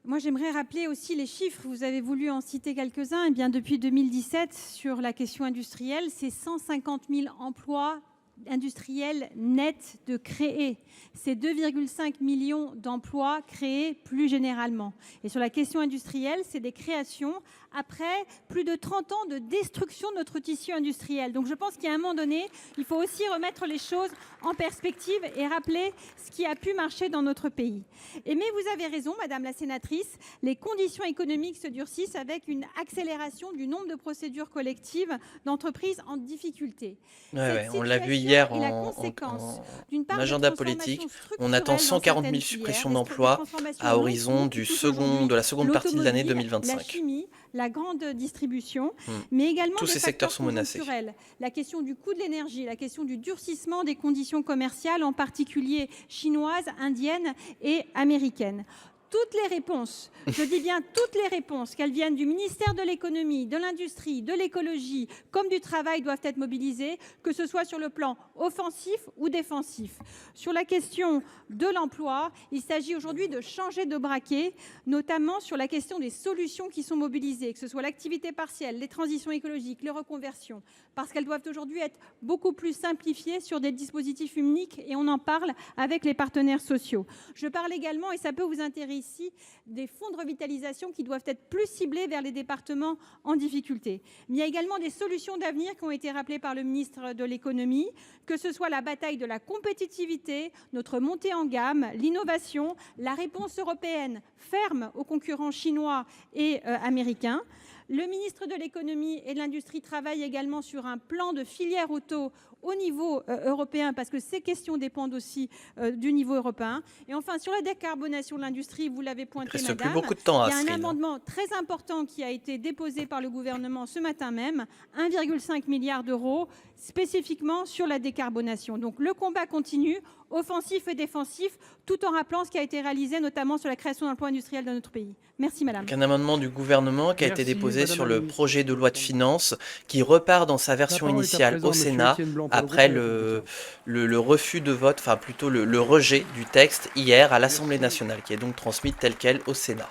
[SPEAKER 13] moi j'aimerais rappeler aussi les chiffres. Vous avez voulu en citer quelques-uns. Eh bien, depuis 2017, sur la question industrielle, c'est 150 000 emplois industriels nets de créés. C'est 2,5 millions d'emplois créés plus généralement. Et sur la question industrielle, c'est des créations après plus de 30 ans de destruction de notre tissu industriel. Donc je pense qu'à un moment donné, il faut aussi remettre les choses en perspective et rappeler ce qui a pu marcher dans notre pays. Mais vous avez raison, Madame la sénatrice, les conditions économiques se durcissent avec une accélération du nombre de procédures collectives d'entreprises en difficulté.
[SPEAKER 1] On l'a vu hier
[SPEAKER 13] est la
[SPEAKER 1] en
[SPEAKER 13] conséquence d'une part de
[SPEAKER 1] agenda
[SPEAKER 13] transformation
[SPEAKER 1] politique,
[SPEAKER 13] structurelle
[SPEAKER 1] on attend
[SPEAKER 13] dans
[SPEAKER 1] 140 000
[SPEAKER 13] certaines
[SPEAKER 1] suppressions
[SPEAKER 13] filières, des
[SPEAKER 1] d'emplois
[SPEAKER 13] transformations
[SPEAKER 1] à
[SPEAKER 13] longues
[SPEAKER 1] horizon
[SPEAKER 13] qui touchent aujourd'hui
[SPEAKER 1] de la seconde partie de l'année
[SPEAKER 13] l'automobile, la
[SPEAKER 1] 2025.
[SPEAKER 13] chimie, la grande distribution,
[SPEAKER 1] Hmm.
[SPEAKER 13] mais également
[SPEAKER 1] Tous
[SPEAKER 13] des
[SPEAKER 1] ces secteurs
[SPEAKER 13] facteurs
[SPEAKER 1] sont menacés.
[SPEAKER 13] conjoncturels. La question du coût de l'énergie, la question du durcissement des conditions commerciales, en particulier chinoises, indiennes et américaines. Toutes les réponses, je dis bien toutes les réponses, qu'elles viennent du ministère de l'économie, de l'industrie, de l'écologie, comme du travail, doivent être mobilisées, que ce soit sur le plan offensif ou défensif. Sur la question de l'emploi, il s'agit aujourd'hui de changer de braquet, notamment sur la question des solutions qui sont mobilisées, que ce soit l'activité partielle, les transitions écologiques, les reconversions, parce qu'elles doivent aujourd'hui être beaucoup plus simplifiées sur des dispositifs uniques, et on en parle avec les partenaires sociaux. Je parle également, et ça peut vous intéresser ici, des fonds de revitalisation qui doivent être plus ciblés vers les départements en difficulté. Mais il y a également des solutions d'avenir qui ont été rappelées par le ministre de l'économie, que ce soit la bataille de la compétitivité, notre montée en gamme, l'innovation, la réponse européenne ferme aux concurrents chinois et américains. Le ministre de l'économie et de l'industrie travaille également sur un plan de filière auto au niveau européen, parce que ces questions dépendent aussi du niveau européen. Et enfin, sur la décarbonation de l'industrie, vous l'avez pointé,
[SPEAKER 1] Il reste
[SPEAKER 13] madame,
[SPEAKER 1] plus beaucoup de temps,
[SPEAKER 13] il y a un
[SPEAKER 1] Astrid.
[SPEAKER 13] amendement très important qui a été déposé par le gouvernement ce matin même, 1,5 milliard d'euros, spécifiquement sur la décarbonation. Donc le combat continue, offensif et défensif, tout en rappelant ce qui a été réalisé, notamment sur la création d'emplois industriels dans notre pays. Merci, madame.
[SPEAKER 1] Un amendement du gouvernement qui a été
[SPEAKER 2] Merci,
[SPEAKER 1] déposé
[SPEAKER 2] madame
[SPEAKER 1] sur
[SPEAKER 2] la
[SPEAKER 1] le
[SPEAKER 2] ministre.
[SPEAKER 1] projet de loi de finances qui repart dans sa version
[SPEAKER 2] parole est à
[SPEAKER 1] initiale
[SPEAKER 2] présent
[SPEAKER 1] au
[SPEAKER 2] monsieur
[SPEAKER 1] Sénat
[SPEAKER 2] Étienne Blanc pour le
[SPEAKER 1] après
[SPEAKER 2] groupe Les Républicains.
[SPEAKER 1] le refus de vote, enfin plutôt le rejet du texte hier à l'Assemblée nationale, qui est donc transmis tel quel au Sénat.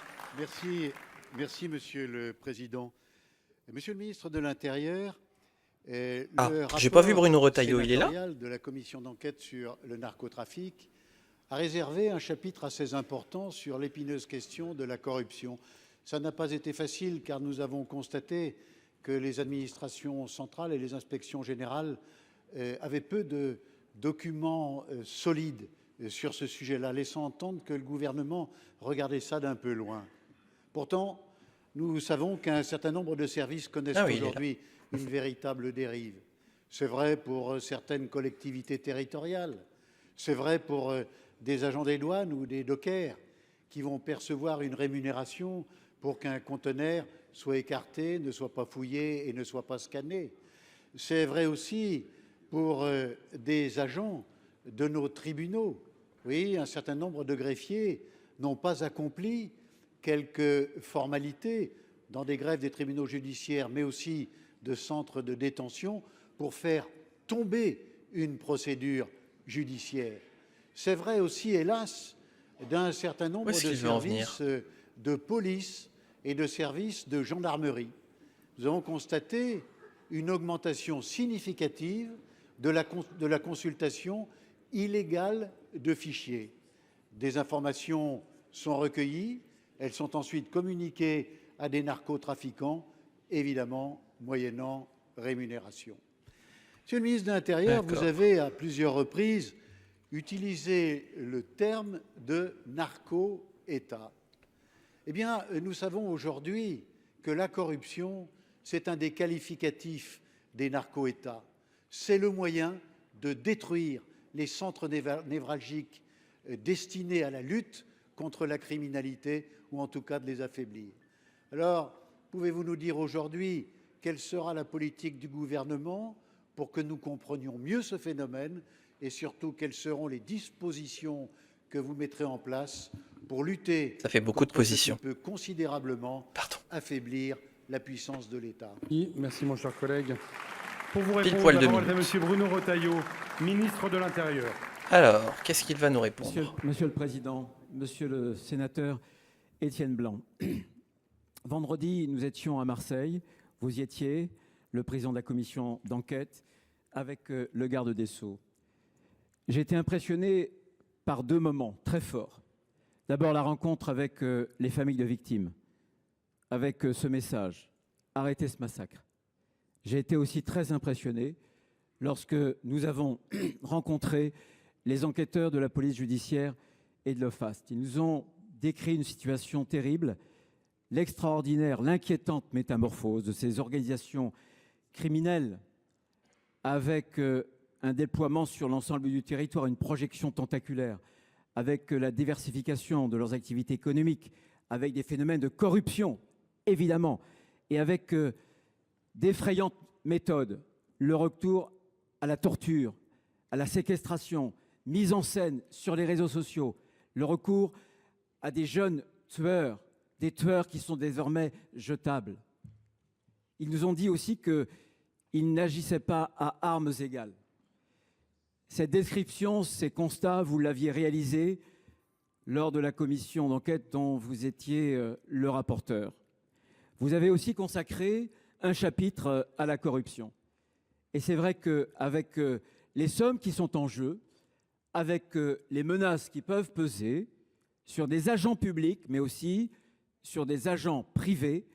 [SPEAKER 14] Merci, Monsieur le Président. Monsieur le ministre de l'Intérieur,
[SPEAKER 1] Ah,
[SPEAKER 14] le
[SPEAKER 1] j'ai pas vu
[SPEAKER 14] rapport
[SPEAKER 1] Bruno Retailleau, il est là?
[SPEAKER 14] sénatorial de la commission d'enquête sur le narcotrafic a réservé un chapitre assez important sur l'épineuse question de la corruption. Ça n'a pas été facile car nous avons constaté que les administrations centrales et les inspections générales avaient peu de documents solides sur ce sujet-là, laissant entendre que le gouvernement regardait ça d'un peu loin. Pourtant, nous savons qu'un certain nombre de services connaissent aujourd'hui une véritable dérive. C'est vrai pour certaines collectivités territoriales, c'est vrai pour des agents des douanes ou des dockers qui vont percevoir une rémunération pour qu'un conteneur soit écarté, ne soit pas fouillé et ne soit pas scanné. C'est vrai aussi pour des agents de nos tribunaux. Oui, un certain nombre de greffiers n'ont pas accompli quelques formalités dans des greffes des tribunaux judiciaires, mais aussi de centres de détention pour faire tomber une procédure judiciaire. C'est vrai aussi, hélas, d'un certain nombre de services de police et de services de gendarmerie. Nous avons constaté une augmentation significative de la consultation illégale de fichiers. Des informations sont recueillies, elles sont ensuite communiquées à des narcotrafiquants, évidemment moyennant rémunération. Monsieur le ministre de l'Intérieur, vous avez à plusieurs reprises utilisé le terme de narco-État. Eh bien, nous savons aujourd'hui que la corruption, c'est un des qualificatifs des narco-États. C'est le moyen de détruire les centres névralgiques destinés à la lutte contre la criminalité, ou en tout cas de les affaiblir. Alors, pouvez-vous nous dire aujourd'hui quelle sera la politique du gouvernement pour que nous comprenions mieux ce phénomène et surtout quelles seront les dispositions que vous mettrez en place pour lutter
[SPEAKER 1] Ça fait beaucoup de positions.
[SPEAKER 14] ce qui peut considérablement affaiblir la puissance de l'État.
[SPEAKER 2] Merci mon cher collègue. Pour vous
[SPEAKER 1] Pile
[SPEAKER 2] répondre,
[SPEAKER 1] poil
[SPEAKER 2] la
[SPEAKER 1] 2
[SPEAKER 2] parole est à
[SPEAKER 1] minutes.
[SPEAKER 2] monsieur Bruno Retailleau, ministre de l'Intérieur.
[SPEAKER 1] Alors, qu'est-ce qu'il va nous répondre?
[SPEAKER 15] Monsieur le Président, Monsieur le sénateur Étienne Blanc, vendredi, nous étions à Marseille, vous y étiez, le président de la commission d'enquête, avec le garde des Sceaux. J'ai été impressionné par deux moments très forts. D'abord, la rencontre avec les familles de victimes, avec ce message « Arrêtez ce massacre ». J'ai été aussi très impressionné lorsque nous avons rencontré les enquêteurs de la police judiciaire et de l'OFAST. Ils nous ont décrit une situation terrible, l'extraordinaire, l'inquiétante métamorphose de ces organisations criminelles avec un déploiement sur l'ensemble du territoire, une projection tentaculaire, avec la diversification de leurs activités économiques, avec des phénomènes de corruption, évidemment, et avec d'effrayantes méthodes, le retour à la torture, à la séquestration, mise en scène sur les réseaux sociaux, le recours à des jeunes tueurs, des tueurs qui sont désormais jetables. Ils nous ont dit aussi qu'ils n'agissaient pas à armes égales. Cette description, ces constats, vous l'aviez réalisé lors de la commission d'enquête dont vous étiez le rapporteur. Vous avez aussi consacré un chapitre à la corruption. Et c'est vrai qu'avec les sommes qui sont en jeu, avec les menaces qui peuvent peser sur des agents publics, mais aussi sur des agents privés,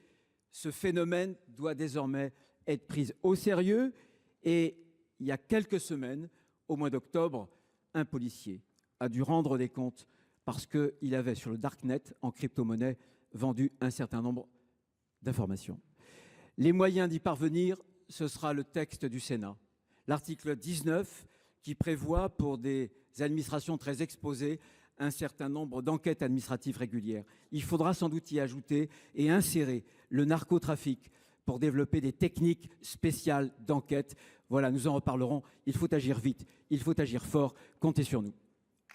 [SPEAKER 15] ce phénomène doit désormais être pris au sérieux. Et il y a quelques semaines, au mois d'octobre, un policier a dû rendre des comptes parce qu'il avait sur le darknet, en crypto-monnaie, vendu un certain nombre d'informations. Les moyens d'y parvenir, ce sera le texte du Sénat. L'article 19 qui prévoit pour des administrations très exposées un certain nombre d'enquêtes administratives régulières. Il faudra sans doute y ajouter et insérer le narcotrafic pour développer des techniques spéciales d'enquête. Voilà, nous en reparlerons. Il faut agir vite, il faut agir fort. Comptez sur nous.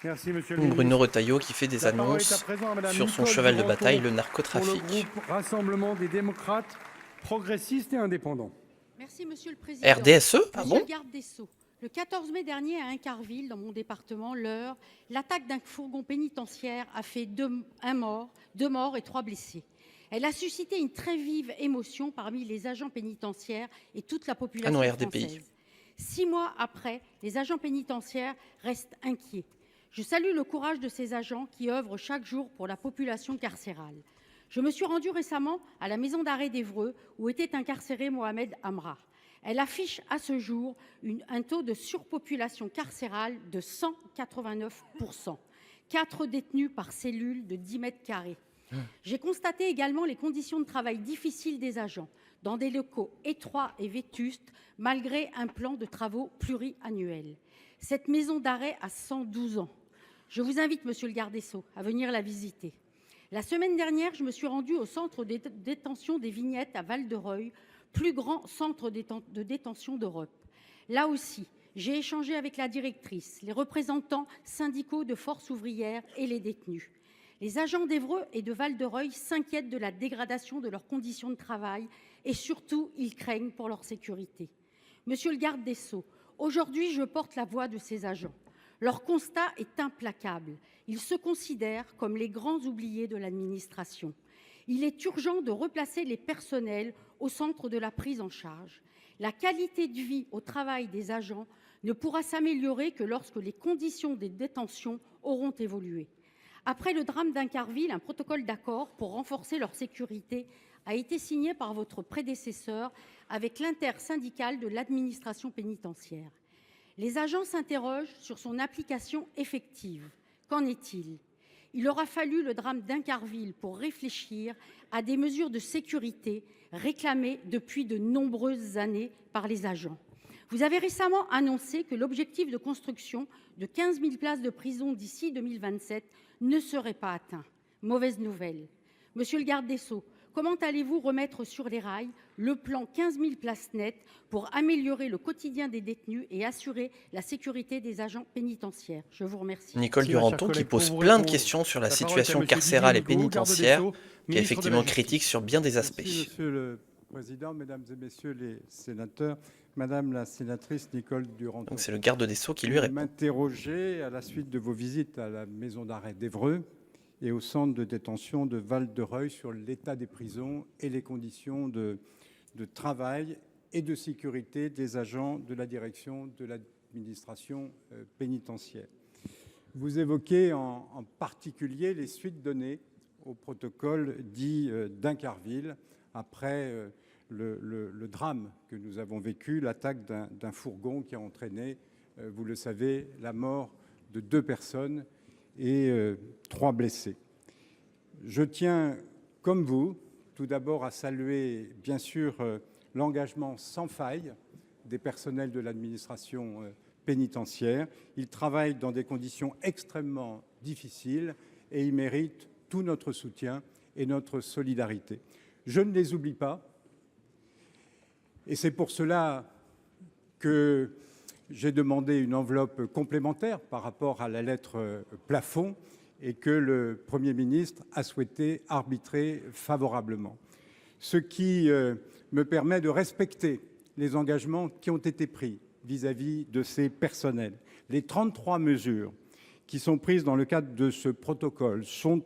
[SPEAKER 2] Merci, monsieur le ministre.
[SPEAKER 1] Bruno Retailleau qui fait des
[SPEAKER 2] La parole
[SPEAKER 1] annonces
[SPEAKER 2] est à présent à madame
[SPEAKER 1] sur son
[SPEAKER 2] Nicole
[SPEAKER 1] cheval de
[SPEAKER 2] Duranton
[SPEAKER 1] bataille, le
[SPEAKER 2] Pour
[SPEAKER 1] narcotrafic.
[SPEAKER 2] le groupe Rassemblement des démocrates, progressistes et indépendants.
[SPEAKER 16] Merci, monsieur le président.
[SPEAKER 1] RDSE? Ah
[SPEAKER 16] Monsieur
[SPEAKER 1] bon?
[SPEAKER 16] le garde des Sceaux, le 14 mai dernier à Incarville, dans mon département, l'Eure, l'attaque d'un fourgon pénitentiaire a fait deux morts et 3 blessés. Elle a suscité une très vive émotion parmi les agents pénitentiaires et toute la population
[SPEAKER 1] RDPI.
[SPEAKER 16] française. 6 mois après, les agents pénitentiaires restent inquiets. Je salue le courage de ces agents qui œuvrent chaque jour pour la population carcérale. Je me suis rendue récemment à la maison d'arrêt d'Évreux où était incarcéré Mohamed Amra. Elle affiche à ce jour un taux de surpopulation carcérale de 189%. 4 détenus par cellule de 10 mètres carrés. J'ai constaté également les conditions de travail difficiles des agents, dans des locaux étroits et vétustes, malgré un plan de travaux pluriannuel. Cette maison d'arrêt a 112 ans. Je vous invite, monsieur le garde des Sceaux, à venir la visiter. La semaine dernière, je me suis rendue au centre de détention des Vignettes à Val-de-Reuil, plus grand centre de détention d'Europe. Là aussi, j'ai échangé avec la directrice, les représentants syndicaux de force ouvrière et les détenus. Les agents d'Évreux et de Val-de-Reuil s'inquiètent de la dégradation de leurs conditions de travail et surtout, ils craignent pour leur sécurité. Monsieur le garde des Sceaux, aujourd'hui, je porte la voix de ces agents. Leur constat est implacable. Ils se considèrent comme les grands oubliés de l'administration. Il est urgent de replacer les personnels au centre de la prise en charge. La qualité de vie au travail des agents ne pourra s'améliorer que lorsque les conditions des détentions auront évolué. Après le drame d'Incarville, un protocole d'accord pour renforcer leur sécurité a été signé par votre prédécesseur avec l'intersyndicale de l'administration pénitentiaire. Les agents s'interrogent sur son application effective. Qu'en est-il ? Il aura fallu le drame d'Incarville pour réfléchir à des mesures de sécurité réclamées depuis de nombreuses années par les agents. Vous avez récemment annoncé que l'objectif de construction de 15 000 places de prison d'ici 2027 ne serait pas atteint. Mauvaise nouvelle. Monsieur le garde des Sceaux, comment allez-vous remettre sur les rails le plan 15 000 places nettes pour améliorer le quotidien des détenus et assurer la sécurité des agents pénitentiaires? Je vous remercie.
[SPEAKER 1] Nicole Duranton qui pose plein de questions sur la situation carcérale et pénitentiaire, qui est effectivement critique sur bien des aspects.
[SPEAKER 17] Merci, Monsieur le Président, Mesdames et Messieurs les sénateurs, Madame la sénatrice Nicole Duranton.
[SPEAKER 1] Donc c'est le garde des Sceaux qui lui répond.
[SPEAKER 17] M'interroger à la suite de vos visites à la maison d'arrêt d'Évreux et au centre de détention de Val-de-Reuil sur l'état des prisons et les conditions de travail et de sécurité des agents de la direction de l'administration pénitentiaire. Vous évoquez en particulier les suites données au protocole dit d'Incarville après le drame que nous avons vécu, l'attaque d'un fourgon qui a entraîné, vous le savez, la mort de 2 personnes et 3 blessés. Je tiens, comme vous, tout d'abord à saluer, bien sûr, l'engagement sans faille des personnels de l'administration pénitentiaires. Ils travaillent dans des conditions extrêmement difficiles et ils méritent tout notre soutien et notre solidarité. Je ne les oublie pas et c'est pour cela que j'ai demandé une enveloppe complémentaire par rapport à la lettre plafond et que le Premier ministre a souhaité arbitrer favorablement. Ce qui me permet de respecter les engagements qui ont été pris vis-à-vis de ces personnels. Les 33 mesures qui sont prises dans le cadre de ce protocole sont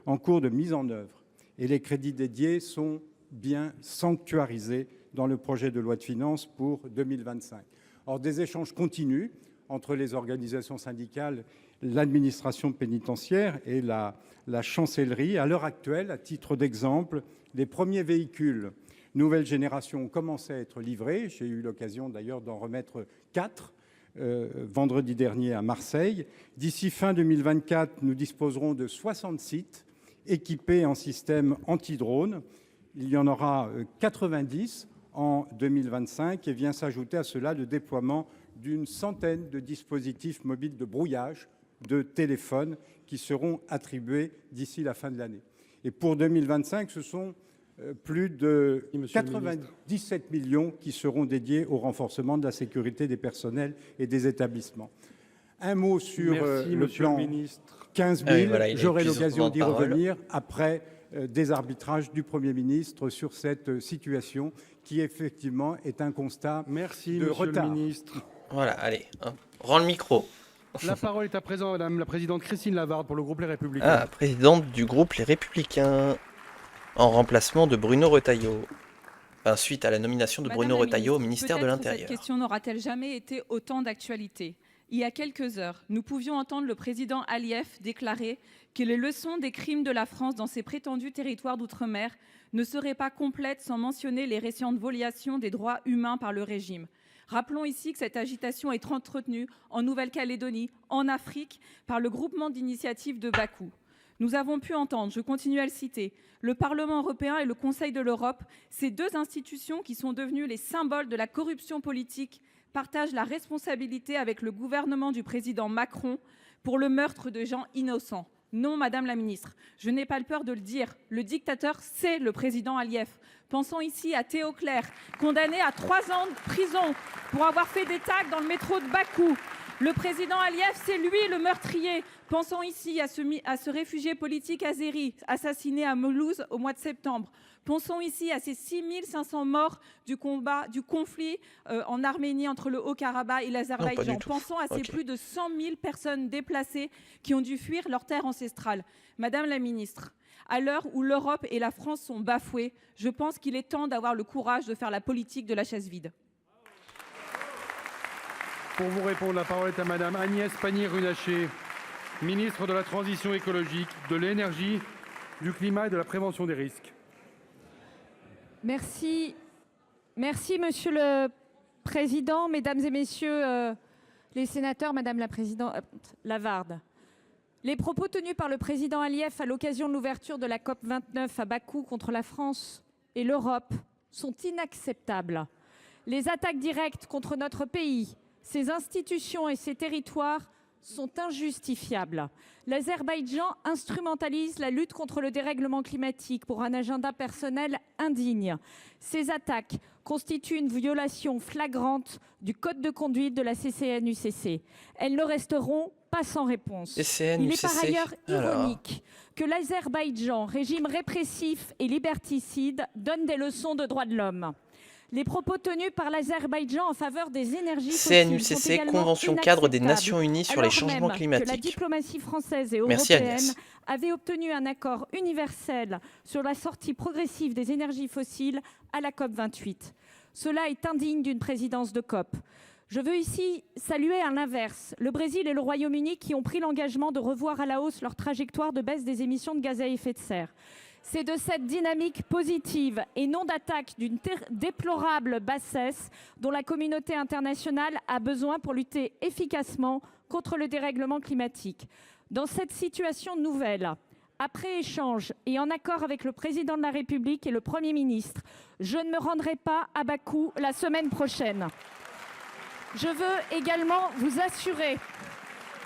[SPEAKER 17] en cours de mise en œuvre et les crédits dédiés sont bien sanctuarisés dans le projet de loi de finances pour 2025. Or, des échanges continuent entre les organisations syndicales, l'administration pénitentiaire et la chancellerie. À l'heure actuelle, à titre d'exemple, les premiers véhicules nouvelle génération ont commencé à être livrés. J'ai eu l'occasion d'ailleurs d'en remettre 4 vendredi dernier à Marseille. D'ici fin 2024, nous disposerons de 60 sites équipés en système anti-drone. Il y en aura 90 en 2025 et vient s'ajouter à cela le déploiement d'une centaine de dispositifs mobiles de brouillage de téléphones qui seront attribués d'ici la fin de l'année. Et pour 2025, ce sont plus de 97 millions qui seront dédiés au renforcement de la sécurité des personnels et des établissements. Un mot sur le plan 15 000. Voilà, j'aurai l'occasion d'y revenir après des arbitrages du Premier ministre sur cette situation qui effectivement est un constat de retard.
[SPEAKER 2] Le ministre.
[SPEAKER 1] Voilà, allez, hein, rends le micro.
[SPEAKER 2] La parole est à présent à Madame la Présidente Christine Lavarde pour le groupe Les Républicains.
[SPEAKER 1] Ah, présidente du groupe Les Républicains, en remplacement de Bruno Retailleau. Enfin, suite à la nomination de Bruno Retailleau au ministère de l'Intérieur.
[SPEAKER 18] Cette question n'aura-t-elle jamais été autant d'actualité ? Il y a quelques heures, nous pouvions entendre le président Aliyev déclarer que les leçons des crimes de la France dans ses prétendus territoires d'outre-mer ne seraient pas complètes sans mentionner les récentes violations des droits humains par le régime. Rappelons ici que cette agitation est entretenue en Nouvelle-Calédonie, en Afrique, par le groupement d'initiative de Bakou. Nous avons pu entendre, je continue à le citer, le Parlement européen et le Conseil de l'Europe, ces deux institutions qui sont devenues les symboles de la corruption politique, partagent la responsabilité avec le gouvernement du président Macron pour le meurtre de gens innocents. Non, Madame la Ministre, je n'ai pas peur de le dire, le dictateur, c'est le président Aliyev. Pensons ici à Théo Clair, condamné à 3 ans de prison pour avoir fait des tags dans le métro de Bakou. Le président Aliyev, c'est lui le meurtrier. Pensons ici à ce réfugié politique azéri assassiné à Moulouse au mois de septembre. Pensons ici à ces 6500 morts du conflit en Arménie entre le Haut-Karabakh et l'Azerbaïdjan. Pensons à ces plus de 100 000 personnes déplacées qui ont dû fuir leur terre ancestrale. Madame la Ministre, à l'heure où l'Europe et la France sont bafouées, je pense qu'il est temps d'avoir le courage de faire la politique de la chaise vide.
[SPEAKER 2] Pour vous répondre, la parole est à Madame Agnès Pannier-Runacher, ministre de la Transition écologique, de l'énergie, du climat et de la prévention des risques.
[SPEAKER 8] Merci. Merci, Monsieur le Président, Mesdames et Messieurs les sénateurs, Madame la Présidente Lavarde. Les propos tenus par le président Aliyev à l'occasion de l'ouverture de la COP29 à Bakou contre la France et l'Europe sont inacceptables. Les attaques directes contre notre pays, ses institutions et ses territoires sont injustifiables. L'Azerbaïdjan instrumentalise la lutte contre le dérèglement climatique pour un agenda personnel indigne. Ces attaques constituent une violation flagrante du code de conduite de la CCNUCC. Elles ne resteront pas sans réponse. Il est par ailleurs ironique que l'Azerbaïdjan, régime répressif et liberticide, donne des leçons de droits de l'homme. Les propos tenus par l'Azerbaïdjan en faveur des énergies fossiles sont
[SPEAKER 1] CNUCC,
[SPEAKER 8] également
[SPEAKER 1] Convention cadre des
[SPEAKER 8] inacceptables,
[SPEAKER 1] Nations Unies sur les changements
[SPEAKER 8] alors même
[SPEAKER 1] climatiques.
[SPEAKER 8] que la diplomatie française et
[SPEAKER 1] Merci,
[SPEAKER 8] européenne
[SPEAKER 1] Agnès.
[SPEAKER 8] avait obtenu un accord universel sur la sortie progressive des énergies fossiles à la COP28. Cela est indigne d'une présidence de COP. Je veux ici saluer à l'inverse le Brésil et le Royaume-Uni qui ont pris l'engagement de revoir à la hausse leur trajectoire de baisse des émissions de gaz à effet de serre. C'est de cette dynamique positive et non d'attaque d'une déplorable bassesse dont la communauté internationale a besoin pour lutter efficacement contre le dérèglement climatique. Dans cette situation nouvelle, après échange et en accord avec le président de la République et le Premier ministre, je ne me rendrai pas à Bakou la semaine prochaine. Je veux également vous assurer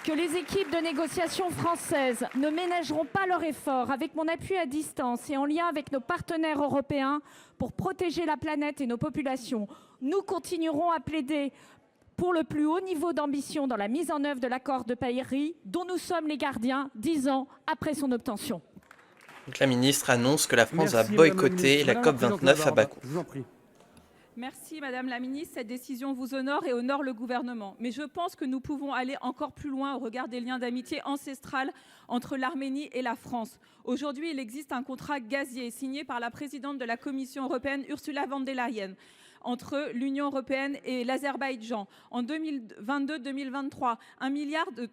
[SPEAKER 8] que les équipes de négociation françaises ne ménageront pas leur effort, avec mon appui à distance et en lien avec nos partenaires européens, pour protéger la planète et nos populations. Nous continuerons à plaider pour le plus haut niveau d'ambition dans la mise en œuvre de l'accord de Paris, dont nous sommes les gardiens 10 ans après son obtention.
[SPEAKER 1] Donc la ministre annonce que la France
[SPEAKER 2] Merci,
[SPEAKER 1] va
[SPEAKER 2] Madame la
[SPEAKER 1] boycotter
[SPEAKER 2] ministre.
[SPEAKER 1] la
[SPEAKER 2] Madame la
[SPEAKER 1] COP29 à
[SPEAKER 2] présidente
[SPEAKER 1] Bakou.
[SPEAKER 2] Je vous en prie.
[SPEAKER 18] Merci Madame la Ministre, cette décision vous honore et honore le gouvernement. Mais je pense que nous pouvons aller encore plus loin au regard des liens d'amitié ancestral entre l'Arménie et la France. Aujourd'hui, il existe un contrat gazier signé par la présidente de la Commission européenne, Ursula von der Leyen, entre l'Union européenne et l'Azerbaïdjan. En 2022-2023, 1 milliard de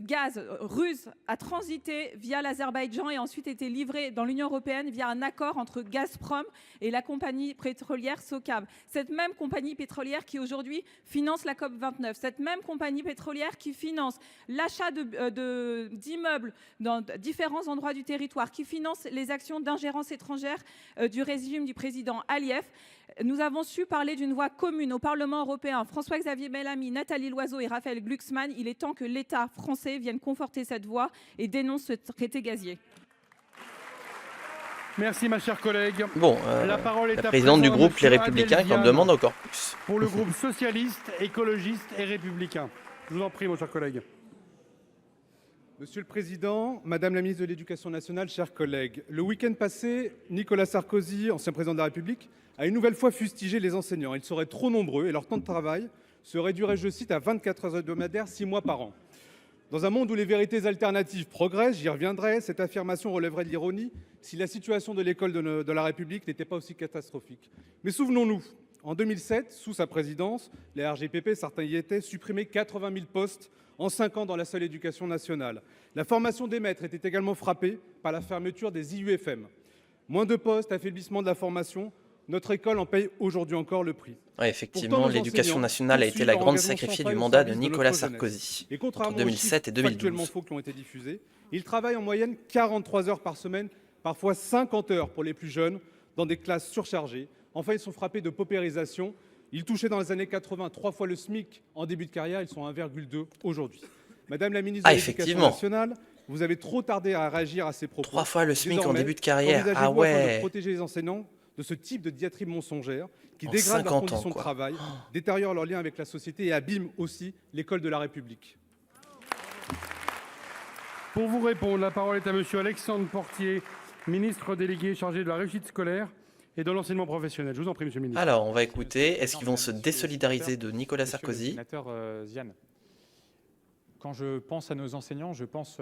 [SPEAKER 18] gaz russe a transité via l'Azerbaïdjan et ensuite été livré dans l'Union européenne via un accord entre Gazprom et la compagnie pétrolière SOCAR. Cette même compagnie pétrolière qui aujourd'hui finance la COP29, cette même compagnie pétrolière qui finance l'achat d'immeubles dans différents endroits du territoire, qui finance les actions d'ingérence étrangère du régime du président Aliyev. Nous avons su parler d'une voix commune au Parlement européen. François-Xavier Bellamy, Nathalie Loiseau et Raphaël Glucksmann. Il est temps que l'État français vienne conforter cette voix et dénonce ce traité gazier.
[SPEAKER 2] Merci ma chère collègue.
[SPEAKER 1] Bon,
[SPEAKER 2] la parole est
[SPEAKER 1] la
[SPEAKER 2] à
[SPEAKER 1] présidente du
[SPEAKER 2] présent à
[SPEAKER 1] groupe Les
[SPEAKER 2] monsieur
[SPEAKER 1] Républicains qui en
[SPEAKER 2] Adel
[SPEAKER 1] demande
[SPEAKER 2] Ziane
[SPEAKER 1] encore plus.
[SPEAKER 2] Pour le groupe socialiste, écologiste et républicain. Je vous en prie, mon cher collègue.
[SPEAKER 19] Monsieur le Président, Madame la ministre de l'Éducation nationale, chers collègues, le week-end passé, Nicolas Sarkozy, ancien président de la République, a une nouvelle fois fustigé les enseignants. Ils seraient trop nombreux et leur temps de travail se réduirait, je cite, à 24 heures hebdomadaires, 6 mois par an. Dans un monde où les vérités alternatives progressent, j'y reviendrai, cette affirmation relèverait de l'ironie si la situation de l'école de la République n'était pas aussi catastrophique. Mais souvenons-nous, en 2007, sous sa présidence, les RGPP, certains y étaient, supprimaient 80 000 postes en 5 ans dans la seule éducation nationale. La formation des maîtres était également frappée par la fermeture des IUFM. Moins de postes, affaiblissement de la formation, notre école en paye aujourd'hui encore le prix.
[SPEAKER 1] Ouais, effectivement, l'éducation nationale a été la grande sacrifiée du mandat de Nicolas Sarkozy
[SPEAKER 19] et
[SPEAKER 1] entre 2007 et 2012.
[SPEAKER 19] Faux qui ont été diffusés, ils travaillent en moyenne 43 heures par semaine, parfois 50 heures pour les plus jeunes, dans des classes surchargées. Enfin, ils sont frappés de paupérisation. Ils touchaient dans les années 80 3 fois le SMIC en début de carrière, ils sont à 1,2 aujourd'hui. Madame la ministre de l'Éducation nationale, vous avez trop tardé à réagir à ces propos.
[SPEAKER 1] 3 fois le SMIC en début de carrière.
[SPEAKER 19] Ah
[SPEAKER 1] ouais.
[SPEAKER 19] Afin de protéger les enseignants de ce type de diatribe mensongère qui dégrade leurs conditions de travail, détériore leurs liens avec la société et abîme aussi l'école de la République.
[SPEAKER 2] Pour vous répondre, la parole est à monsieur Alexandre Portier, ministre délégué chargé de la réussite scolaire et de l'enseignement professionnel. Je vous en prie, monsieur le ministre.
[SPEAKER 1] Alors, on va écouter. Est-ce qu'ils vont se désolidariser de Nicolas Sarkozy?
[SPEAKER 20] Sénateur Ziane, quand je pense à nos enseignants, je pense,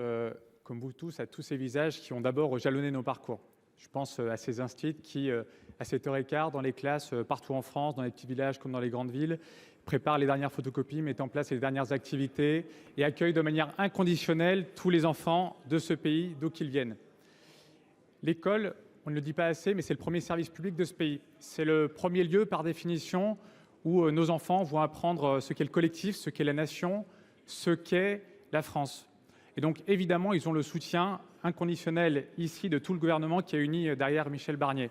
[SPEAKER 20] comme vous tous, à tous ces visages qui ont d'abord jalonné nos parcours. Je pense à ces instituts qui, à 7h15, dans les classes, partout en France, dans les petits villages comme dans les grandes villes, préparent les dernières photocopies, mettent en place les dernières activités et accueillent de manière inconditionnelle tous les enfants de ce pays, d'où qu'ils viennent. L'école, on ne le dit pas assez, mais c'est le premier service public de ce pays. C'est le premier lieu, par définition, où nos enfants vont apprendre ce qu'est le collectif, ce qu'est la nation, ce qu'est la France. Et donc, évidemment, ils ont le soutien inconditionnel ici de tout le gouvernement qui a uni derrière Michel Barnier.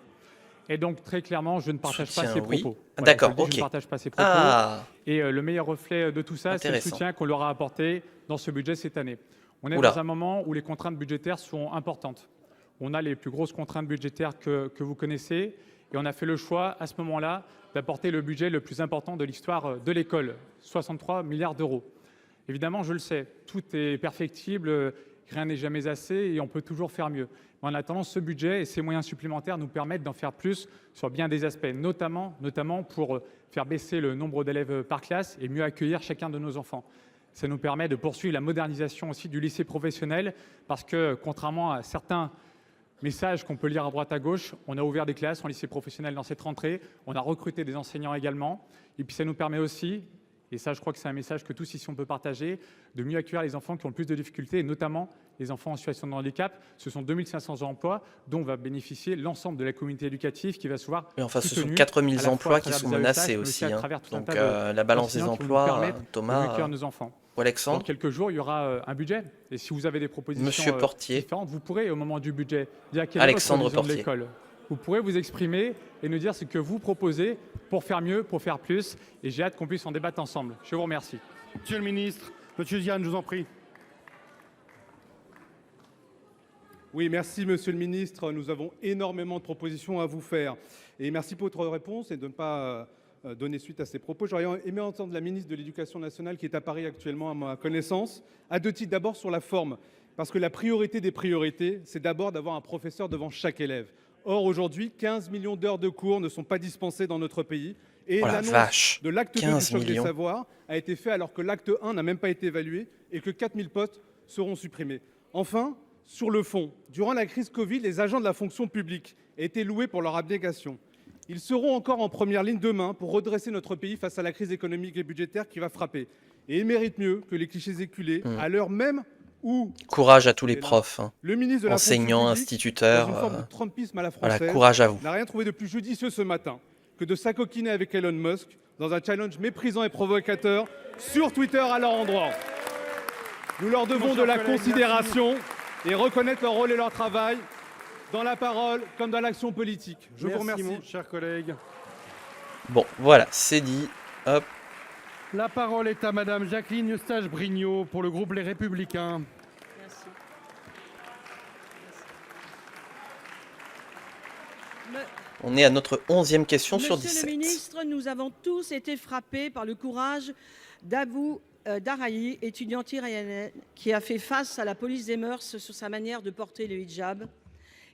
[SPEAKER 20] Et donc, très clairement, je ne partage pas ces propos. Voilà,
[SPEAKER 1] d'accord, ok.
[SPEAKER 20] Je ne partage pas ces propos. Et le meilleur reflet de tout ça, c'est le soutien qu'on leur a apporté dans ce budget cette année. On est dans un moment où les contraintes budgétaires sont importantes. On a les plus grosses contraintes budgétaires que vous connaissez. Et on a fait le choix, à ce moment-là, d'apporter le budget le plus important de l'histoire de l'école, 63 milliards d'euros. Évidemment, je le sais, tout est perfectible, rien n'est jamais assez et on peut toujours faire mieux. Mais en attendant, ce budget et ces moyens supplémentaires nous permettent d'en faire plus sur bien des aspects, notamment pour faire baisser le nombre d'élèves par classe et mieux accueillir chacun de nos enfants. Ça nous permet de poursuivre la modernisation aussi du lycée professionnel parce que, contrairement à certains messages qu'on peut lire à droite à gauche, on a ouvert des classes en lycée professionnel dans cette rentrée, on a recruté des enseignants également et puis ça nous permet aussi, et ça je crois que c'est un message que tous ici on peut partager, de mieux accueillir les enfants qui ont le plus de difficultés et notamment les enfants en situation de handicap. Ce sont 2500 emplois dont va bénéficier l'ensemble de la communauté éducative qui va se voir
[SPEAKER 1] enfin, ce sont 4000 emplois qui sont menacés aussi. Donc la balance des emplois, Thomas ou Alexandre.
[SPEAKER 20] Dans quelques jours, il y aura un budget. Et si vous avez des propositions différentes, vous pourrez, au moment du budget, dire quelle est votre vision de l'école. vous pourrez vous exprimer et nous dire ce que vous proposez pour faire mieux, pour faire plus. Et j'ai hâte qu'on puisse en débattre ensemble. Je vous remercie.
[SPEAKER 2] Monsieur le ministre, monsieur Ziane, je vous en prie. Oui, merci Monsieur le ministre. Nous avons énormément de propositions à vous faire. Et merci pour votre réponse et de ne pas donner suite à ces propos. J'aurais aimé entendre la ministre de l'Éducation nationale qui est à Paris actuellement à ma connaissance, à deux titres. D'abord sur la forme, parce que la priorité des priorités, c'est d'abord d'avoir un professeur devant chaque élève. Or, aujourd'hui, 15 millions d'heures de cours ne sont pas dispensées dans notre pays. Et l'annonce de l'acte 2 du choc des savoirs a été faite alors que l'acte 1 n'a même pas été évalué et que 4000 postes seront supprimés. Enfin, sur le fond, durant la crise Covid, les agents de la fonction publique étaient loués pour leur abnégation. Ils seront encore en première ligne demain pour redresser notre pays face à la crise économique et budgétaire qui va frapper. Et ils méritent mieux que les clichés éculés, à l'heure même où...
[SPEAKER 1] Courage à tous les profs, hein.
[SPEAKER 2] Le ministre de la
[SPEAKER 1] enseignants, instituteurs.
[SPEAKER 2] dans une forme de Trumpisme à la française,
[SPEAKER 1] voilà, courage à vous.
[SPEAKER 2] n'a rien trouvé de plus judicieux ce matin que de s'acoquiner avec Elon Musk dans un challenge méprisant et provocateur sur Twitter à leur endroit. Nous leur devons de la considération et reconnaître leur rôle et leur travail dans la parole comme dans l'action politique. Je vous remercie.
[SPEAKER 19] Mon cher collègue.
[SPEAKER 1] Bon, voilà, c'est dit. Hop.
[SPEAKER 2] La parole est à Madame Jacqueline Eustache-Brinio pour le groupe Les Républicains.
[SPEAKER 21] Merci.
[SPEAKER 1] On est à notre 11e question sur 17.
[SPEAKER 21] Monsieur le ministre, nous avons tous été frappés par le courage d'Abou Darahi, étudiante iranienne, qui a fait face à la police des mœurs sur sa manière de porter le hijab.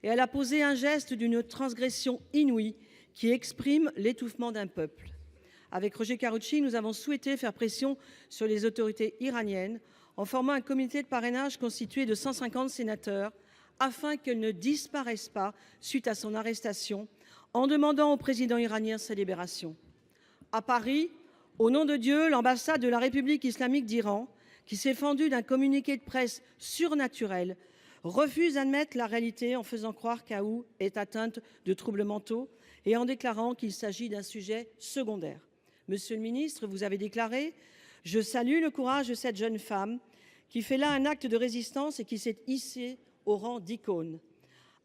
[SPEAKER 21] Et elle a posé un geste d'une transgression inouïe qui exprime l'étouffement d'un peuple. Avec Roger Karoutchi, nous avons souhaité faire pression sur les autorités iraniennes en formant un comité de parrainage constitué de 150 sénateurs afin qu'elle ne disparaisse pas suite à son arrestation, en demandant au président iranien sa libération. À Paris, au nom de Dieu, l'ambassade de la République islamique d'Iran, qui s'est fendue d'un communiqué de presse surnaturel, refuse d'admettre la réalité en faisant croire qu'Aou est atteinte de troubles mentaux et en déclarant qu'il s'agit d'un sujet secondaire. Monsieur le ministre, vous avez déclaré « Je salue le courage de cette jeune femme qui fait là un acte de résistance et qui s'est hissée au rang d'icône ».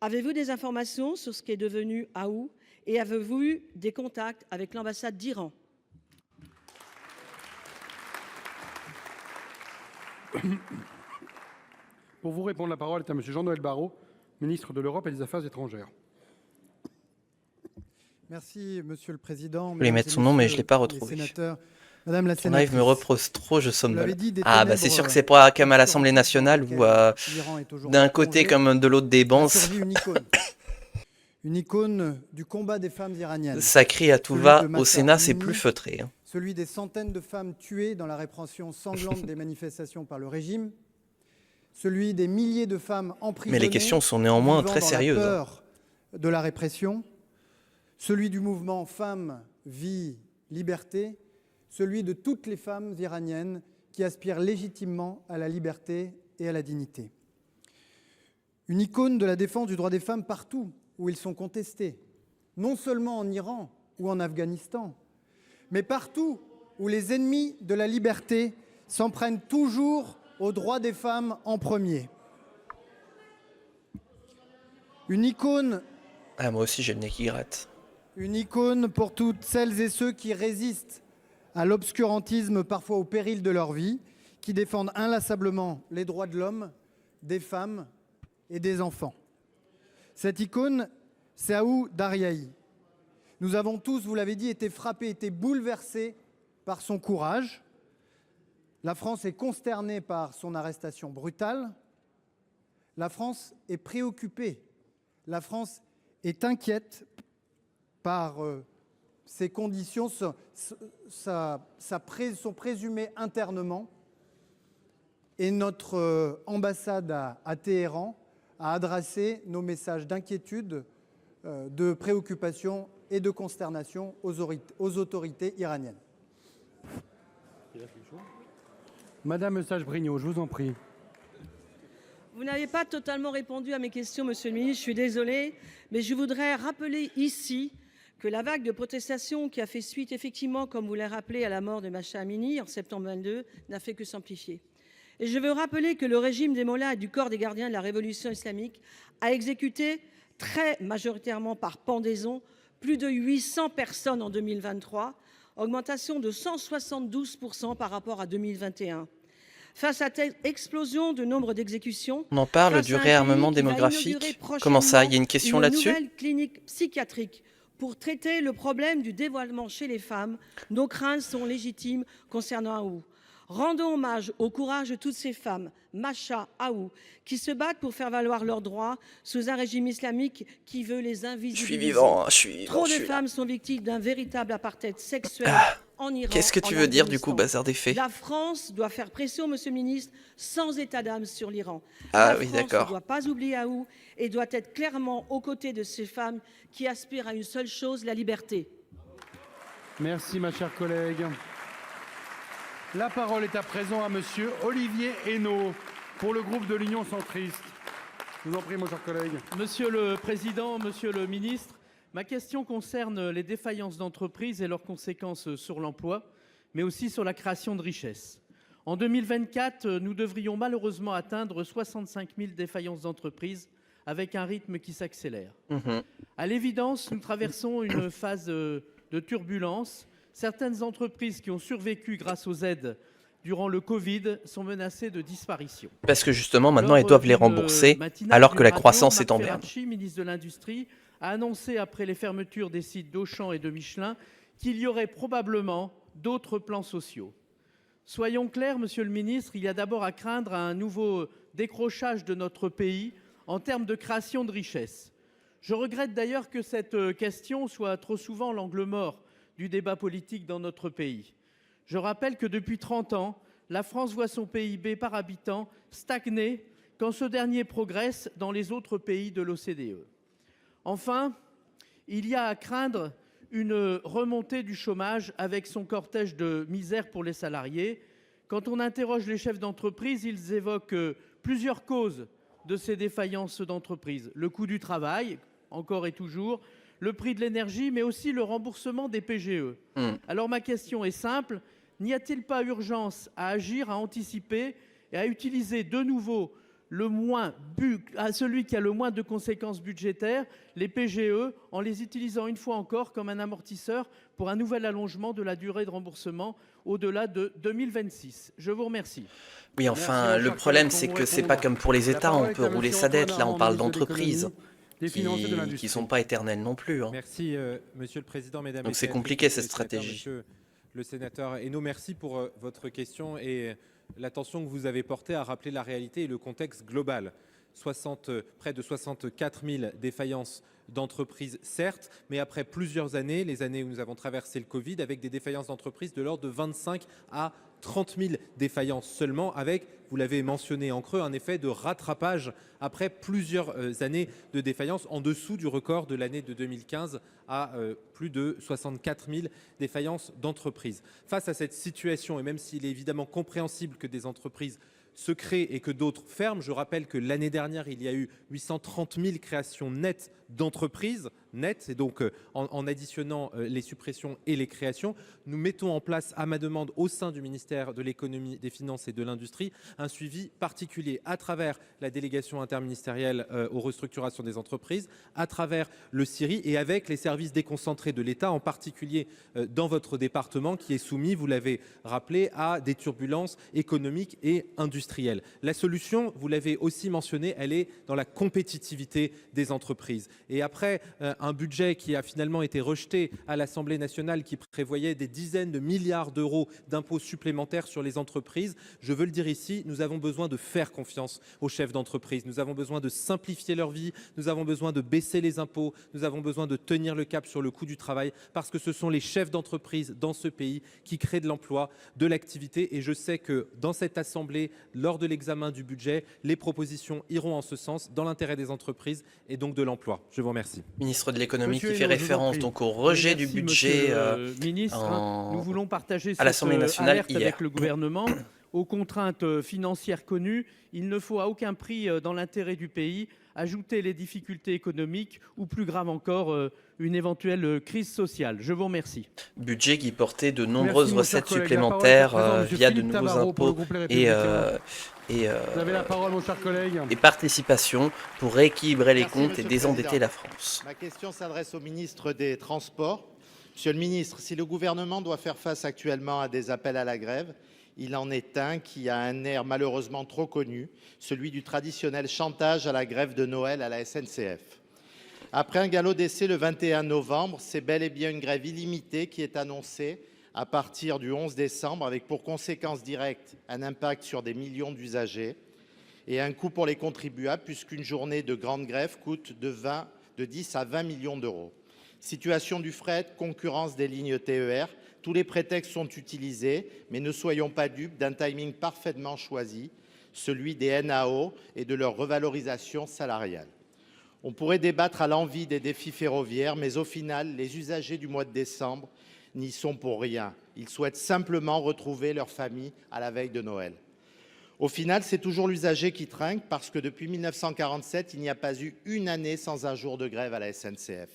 [SPEAKER 21] Avez-vous des informations sur ce qu'est devenu Aou et avez-vous eu des contacts avec l'ambassade d'Iran ?
[SPEAKER 2] Pour vous répondre, la parole est à Monsieur Jean-Noël Barrot, ministre de l'Europe et des Affaires étrangères.
[SPEAKER 4] Merci, Monsieur le Président.
[SPEAKER 1] Je voulais mettre son nom, mais je ne l'ai pas retrouvé.
[SPEAKER 4] Madame la
[SPEAKER 1] Ton live me repose trop, je somnole.
[SPEAKER 4] Ah,
[SPEAKER 1] bah c'est sûr que c'est pas comme à l'Assemblée nationale où d'un côté comme de l'autre des bancs.
[SPEAKER 4] Une icône du combat des femmes iraniennes.
[SPEAKER 1] Ça crie à tout va, au Sénat c'est plus feutré. Hein.
[SPEAKER 4] Celui des centaines de femmes tuées dans la répression sanglante des manifestations par le régime. Celui des milliers de femmes emprisonnées.
[SPEAKER 1] Mais les questions sont néanmoins très sérieuses.
[SPEAKER 4] La peur de la répression. Celui du mouvement Femmes, Vie, Liberté. Celui de toutes les femmes iraniennes qui aspirent légitimement à la liberté et à la dignité. Une icône de la défense du droit des femmes partout où ils sont contestés, non seulement en Iran ou en Afghanistan, mais partout où les ennemis de la liberté s'en prennent toujours aux droits des femmes en premier. Une icône...
[SPEAKER 1] Ah, moi aussi j'ai le nez qui gratte.
[SPEAKER 4] Une icône pour toutes celles et ceux qui résistent à l'obscurantisme, parfois au péril de leur vie, qui défendent inlassablement les droits de l'homme, des femmes et des enfants. Cette icône, c'est Aou Darahi. Nous avons tous, vous l'avez dit, été frappés, été bouleversés par son courage. La France est consternée par son arrestation brutale. La France est préoccupée. La France est inquiète par ces conditions, son présumé internement. Et notre ambassade à Téhéran a adressé nos messages d'inquiétude, de préoccupation et de consternation aux autorités iraniennes.
[SPEAKER 2] Madame Eustache-Brinio, je vous en prie.
[SPEAKER 21] Vous n'avez pas totalement répondu à mes questions, monsieur le ministre, je suis désolée, mais je voudrais rappeler ici que la vague de protestation qui a fait suite, effectivement, comme vous l'avez rappelé, à la mort de Mahsa Amini en septembre 2022, n'a fait que s'amplifier. Et je veux rappeler que le régime des mollahs et du corps des gardiens de la révolution islamique a exécuté très majoritairement par pendaison, plus de 800 personnes en 2023, augmentation de 172% par rapport à 2021. Face à cette explosion de nombre d'exécutions,
[SPEAKER 1] On en parle
[SPEAKER 21] face
[SPEAKER 1] du
[SPEAKER 21] à un
[SPEAKER 1] réarmement
[SPEAKER 21] pays qui va
[SPEAKER 1] démographique.
[SPEAKER 21] inaugurer
[SPEAKER 1] Comment ça? Il y a une
[SPEAKER 21] prochainement
[SPEAKER 1] question
[SPEAKER 21] une
[SPEAKER 1] là-dessus?
[SPEAKER 21] nouvelle clinique psychiatrique pour traiter le problème du dévoilement chez les femmes, nos craintes sont légitimes concernant Aou. Rendons hommage au courage de toutes ces femmes, Macha, Aou, qui se battent pour faire valoir leurs droits sous un régime islamique qui veut les invisibiliser.
[SPEAKER 1] Je suis vivant, je suis vivant,
[SPEAKER 21] Trop
[SPEAKER 1] je
[SPEAKER 21] de
[SPEAKER 1] suis là.
[SPEAKER 21] femmes sont victimes d'un véritable apartheid sexuel en Iran.
[SPEAKER 1] Qu'est-ce que tu
[SPEAKER 21] en
[SPEAKER 1] veux dire du coup,
[SPEAKER 21] Afghanistan.
[SPEAKER 1] bazar des faits?
[SPEAKER 21] La France doit faire pression, monsieur le ministre, sans état d'âme sur l'Iran.
[SPEAKER 1] Ah
[SPEAKER 21] La
[SPEAKER 1] oui,
[SPEAKER 21] France
[SPEAKER 1] d'accord.
[SPEAKER 21] ne doit pas oublier Aou et doit être clairement aux côtés de ces femmes qui aspirent à une seule chose, la liberté.
[SPEAKER 2] Merci, ma chère collègue. La parole est à présent à monsieur Olivier Henno pour le groupe de l'Union centriste. Je vous en prie, mon cher collègue.
[SPEAKER 3] Monsieur le Président, Monsieur le Ministre, ma question concerne les défaillances d'entreprises et leurs conséquences sur l'emploi, mais aussi sur la création de richesses. En 2024, nous devrions malheureusement atteindre 65 000 défaillances d'entreprises avec un rythme qui s'accélère. À l'évidence, nous traversons une phase de turbulence. Certaines entreprises qui ont survécu grâce aux aides durant le Covid sont menacées de disparition.
[SPEAKER 1] Parce que justement, maintenant, elles doivent les rembourser alors que la croissance est en berne.
[SPEAKER 3] Marc Ferracci, ministre de l'Industrie, a annoncé après les fermetures des sites d'Auchan et de Michelin qu'il y aurait probablement d'autres plans sociaux. Soyons clairs, monsieur le ministre, il y a d'abord à craindre un nouveau décrochage de notre pays en termes de création de richesses. Je regrette d'ailleurs que cette question soit trop souvent l'angle mort du débat politique dans notre pays. Je rappelle que depuis 30 ans, la France voit son PIB par habitant stagner quand ce dernier progresse dans les autres pays de l'OCDE. Enfin, il y a à craindre une remontée du chômage avec son cortège de misère pour les salariés. Quand on interroge les chefs d'entreprise, ils évoquent plusieurs causes de ces défaillances d'entreprise. Le coût du travail, encore et toujours, le prix de l'énergie, mais aussi le remboursement des PGE. Alors ma question est simple, n'y a-t-il pas urgence à agir, à anticiper et à utiliser de nouveau celui qui a le moins de conséquences budgétaires, les PGE, en les utilisant une fois encore comme un amortisseur pour un nouvel allongement de la durée de remboursement au-delà de 2026 ? Je vous remercie.
[SPEAKER 1] Oui, enfin, le problème, c'est que c'est pas comme pour les États, on peut rouler sa dette. Là, on parle d'entreprises qui ne sont pas éternelles non plus.
[SPEAKER 6] Merci, Monsieur le Président, Mesdames et
[SPEAKER 1] Donc c'est
[SPEAKER 6] Messieurs
[SPEAKER 1] compliqué cette
[SPEAKER 6] les sénateurs,
[SPEAKER 1] stratégie.
[SPEAKER 6] Monsieur le sénateur Henno, merci pour votre question et l'attention que vous avez portée à rappeler la réalité et le contexte global. Près de 64 000 défaillances d'entreprises, certes, mais après plusieurs années, les années où nous avons traversé le Covid, avec des défaillances d'entreprises de l'ordre de 25 à 30 000 défaillances seulement, avec, vous l'avez mentionné en creux, un effet de rattrapage après plusieurs années de défaillances, en dessous du record de l'année de 2015 à plus de 64 000 défaillances d'entreprises. Face à cette situation, et même s'il est évidemment compréhensible que des entreprises se créent et que d'autres ferment, je rappelle que l'année dernière, il y a eu 830 000 créations nettes d'entreprises, nettes, et donc en additionnant les suppressions et les créations, nous mettons en place, à ma demande, au sein du ministère de l'économie, des finances et de l'industrie, un suivi particulier à travers la délégation interministérielle aux restructurations des entreprises, à travers le CIRI et avec les services déconcentrés de l'État, en particulier dans votre département, qui est soumis, vous l'avez rappelé, à des turbulences économiques et industrielles. La solution, vous l'avez aussi mentionné, elle est dans la compétitivité des entreprises. Et après un budget qui a finalement été rejeté à l'Assemblée nationale, qui prévoyait des dizaines de milliards d'euros d'impôts supplémentaires sur les entreprises, je veux le dire ici, nous avons besoin de faire confiance aux chefs d'entreprise. Nous avons besoin de simplifier leur vie, nous avons besoin de baisser les impôts, nous avons besoin de tenir le cap sur le coût du travail, parce que ce sont les chefs d'entreprise dans ce pays qui créent de l'emploi, de l'activité. Et je sais que dans cette Assemblée, lors de l'examen du budget, les propositions iront en ce sens, dans l'intérêt des entreprises et donc de l'emploi. Je vous remercie.
[SPEAKER 1] Ministre de l'économie qui fait référence donc au rejet du budget
[SPEAKER 3] Nous voulons partager
[SPEAKER 1] à l'Assemblée nationale
[SPEAKER 3] alerte
[SPEAKER 1] hier.
[SPEAKER 3] avec le gouvernement. Aux contraintes financières connues, il ne faut à aucun prix, dans l'intérêt du pays, ajouter les difficultés économiques ou, plus grave encore, une éventuelle crise sociale. Je vous remercie.
[SPEAKER 1] Budget qui portait de nombreuses recettes supplémentaires via de nouveaux impôts et participation pour rééquilibrer les comptes et désendetter la France.
[SPEAKER 5] Ma question s'adresse au ministre des Transports. Monsieur le ministre, si le gouvernement doit faire face actuellement à des appels à la grève, il en est un qui a un air malheureusement trop connu, celui du traditionnel chantage à la grève de Noël à la SNCF. Après un galop d'essai le 21 novembre, c'est bel et bien une grève illimitée qui est annoncée à partir du 11 décembre, avec pour conséquence directe un impact sur des millions d'usagers et un coût pour les contribuables, puisqu'une journée de grande grève coûte de 10 à 20 millions d'euros. Situation du fret, concurrence des lignes TER, tous les prétextes sont utilisés, mais ne soyons pas dupes d'un timing parfaitement choisi, celui des NAO et de leur revalorisation salariale. On pourrait débattre à l'envi des défis ferroviaires, mais au final, les usagers du mois de décembre n'y sont pour rien. Ils souhaitent simplement retrouver leur famille à la veille de Noël. Au final, c'est toujours l'usager qui trinque parce que depuis 1947, il n'y a pas eu une année sans un jour de grève à la SNCF.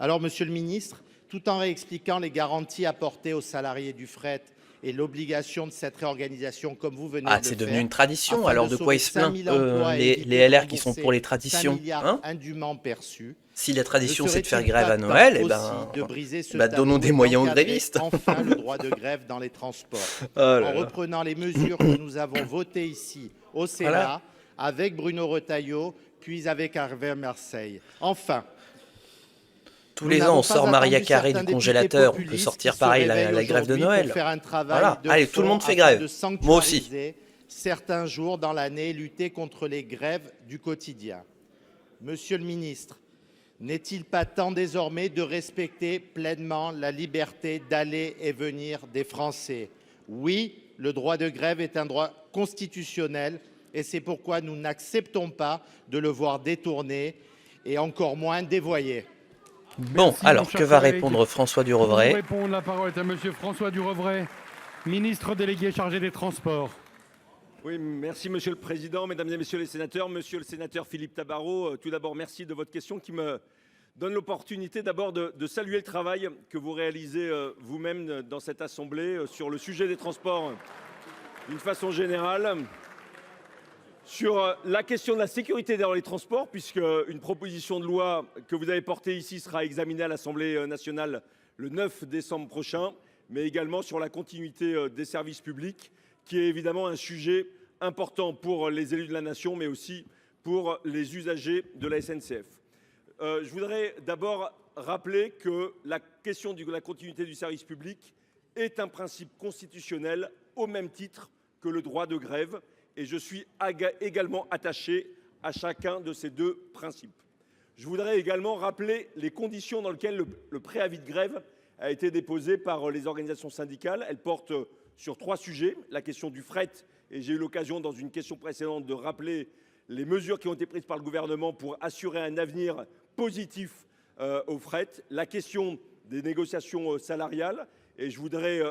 [SPEAKER 5] Alors, Monsieur le Ministre, tout en réexpliquant les garanties apportées aux salariés du fret et l'obligation de cette réorganisation comme vous venez de le faire.
[SPEAKER 1] C'est devenu une tradition, alors de quoi ils se plaignent les LR qui sont pour les traditions, hein?
[SPEAKER 5] Indûment perçus.
[SPEAKER 1] Si la tradition c'est de faire grève à Noël, eh ben, donnons des moyens aux grévistes.
[SPEAKER 5] Enfin le droit de grève dans les transports. En reprenant les mesures que nous avons votées ici au Sénat, avec Bruno Retailleau, puis avec Hervé Marseille. Enfin,
[SPEAKER 1] tous les ans, on sort Maria Carré du congélateur. On peut sortir pareil la grève de Noël. Voilà. Allez, tout le monde fait grève. Moi aussi.
[SPEAKER 5] Certains jours dans l'année, lutter contre les grèves du quotidien. Monsieur le ministre, n'est-il pas temps désormais de respecter pleinement la liberté d'aller et venir des Français? Oui, le droit de grève est un droit constitutionnel et c'est pourquoi nous n'acceptons pas de le voir détourné et encore moins dévoyé.
[SPEAKER 1] Bon, alors, que va répondre François Durovray?
[SPEAKER 2] La parole est à Monsieur François Durovray, ministre délégué chargé des Transports.
[SPEAKER 10] Oui, merci Monsieur le Président, Mesdames et Messieurs les sénateurs. Monsieur le sénateur Philippe Tabarot, tout d'abord merci de votre question qui me donne l'opportunité d'abord de saluer le travail que vous réalisez vous-même dans cette Assemblée sur le sujet des transports d'une façon générale. Sur la question de la sécurité dans les transports, puisque une proposition de loi que vous avez portée ici sera examinée à l'Assemblée nationale le 9 décembre prochain, mais également sur la continuité des services publics, qui est évidemment un sujet important pour les élus de la nation, mais aussi pour les usagers de la SNCF. Je voudrais d'abord rappeler que la question de la continuité du service public est un principe constitutionnel au même titre que le droit de grève. Et je suis également attaché à chacun de ces deux principes. Je voudrais également rappeler les conditions dans lesquelles le préavis de grève a été déposé par les organisations syndicales. Elle porte sur 3 sujets. La question du fret, et j'ai eu l'occasion dans une question précédente de rappeler les mesures qui ont été prises par le gouvernement pour assurer un avenir positif au fret. La question des négociations salariales. Et je voudrais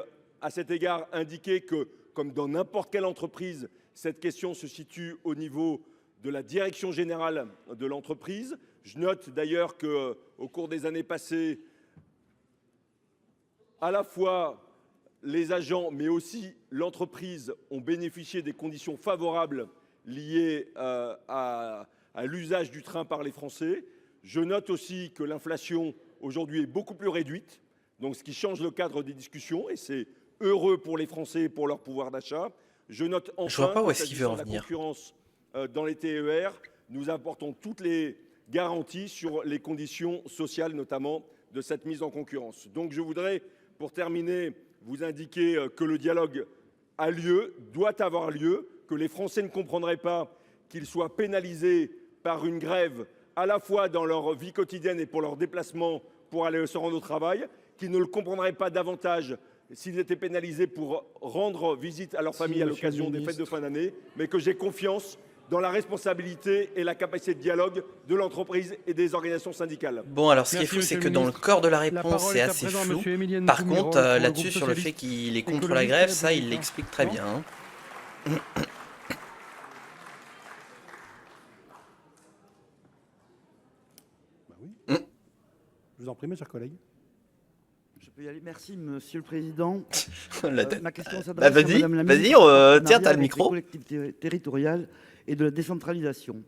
[SPEAKER 10] à cet égard indiquer que, comme dans n'importe quelle entreprise, cette question se situe au niveau de la direction générale de l'entreprise. Je note d'ailleurs qu'au cours des années passées, à la fois les agents, mais aussi l'entreprise ont bénéficié des conditions favorables liées à l'usage du train par les Français. Je note aussi que l'inflation aujourd'hui est beaucoup plus réduite, donc ce qui change le cadre des discussions, et c'est heureux pour les Français et pour leur pouvoir d'achat. Je note enfin que la concurrence dans les TER, nous apportons toutes les garanties sur les conditions sociales, notamment de cette mise en concurrence. Donc je voudrais, pour terminer, vous indiquer que le dialogue a lieu, doit avoir lieu, que les Français ne comprendraient pas qu'ils soient pénalisés par une grève à la fois dans leur vie quotidienne et pour leur déplacement pour aller se rendre au travail, qu'ils ne le comprendraient pas davantage s'ils étaient pénalisés pour rendre visite à leur famille à l'occasion des fêtes de fin d'année, mais que j'ai confiance dans la responsabilité et la capacité de dialogue de l'entreprise et des organisations syndicales.
[SPEAKER 1] Bon, alors ce qui est fou, c'est que dans le corps de la réponse, c'est assez flou. Par contre, là-dessus, sur le fait qu'il est contre la grève, ça, il l'explique très bien.
[SPEAKER 19] prie, mes chers collègues.
[SPEAKER 7] Je peux y aller. Merci, Monsieur le Président. Ma question s'adresse
[SPEAKER 1] Bah,
[SPEAKER 7] à Madame la
[SPEAKER 1] vas-y,
[SPEAKER 7] ministre
[SPEAKER 1] tiens, t'as le
[SPEAKER 7] avec
[SPEAKER 1] micro.
[SPEAKER 7] les collectivités territoriales et de la décentralisation.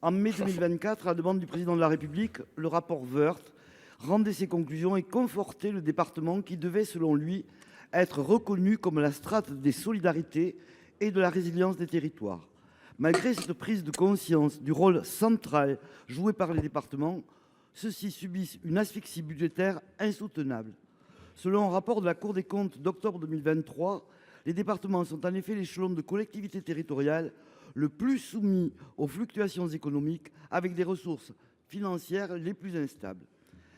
[SPEAKER 7] En mai 2024, à la demande du Président de la République, le rapport Woerth rendait ses conclusions et confortait le département qui devait, selon lui, être reconnu comme la strate des solidarités et de la résilience des territoires. Malgré cette prise de conscience du rôle central joué par les départements, ceux-ci subissent une asphyxie budgétaire insoutenable. Selon un rapport de la Cour des comptes d'octobre 2023, les départements sont en effet l'échelon de collectivité territoriale le plus soumis aux fluctuations économiques, avec des ressources financières les plus instables.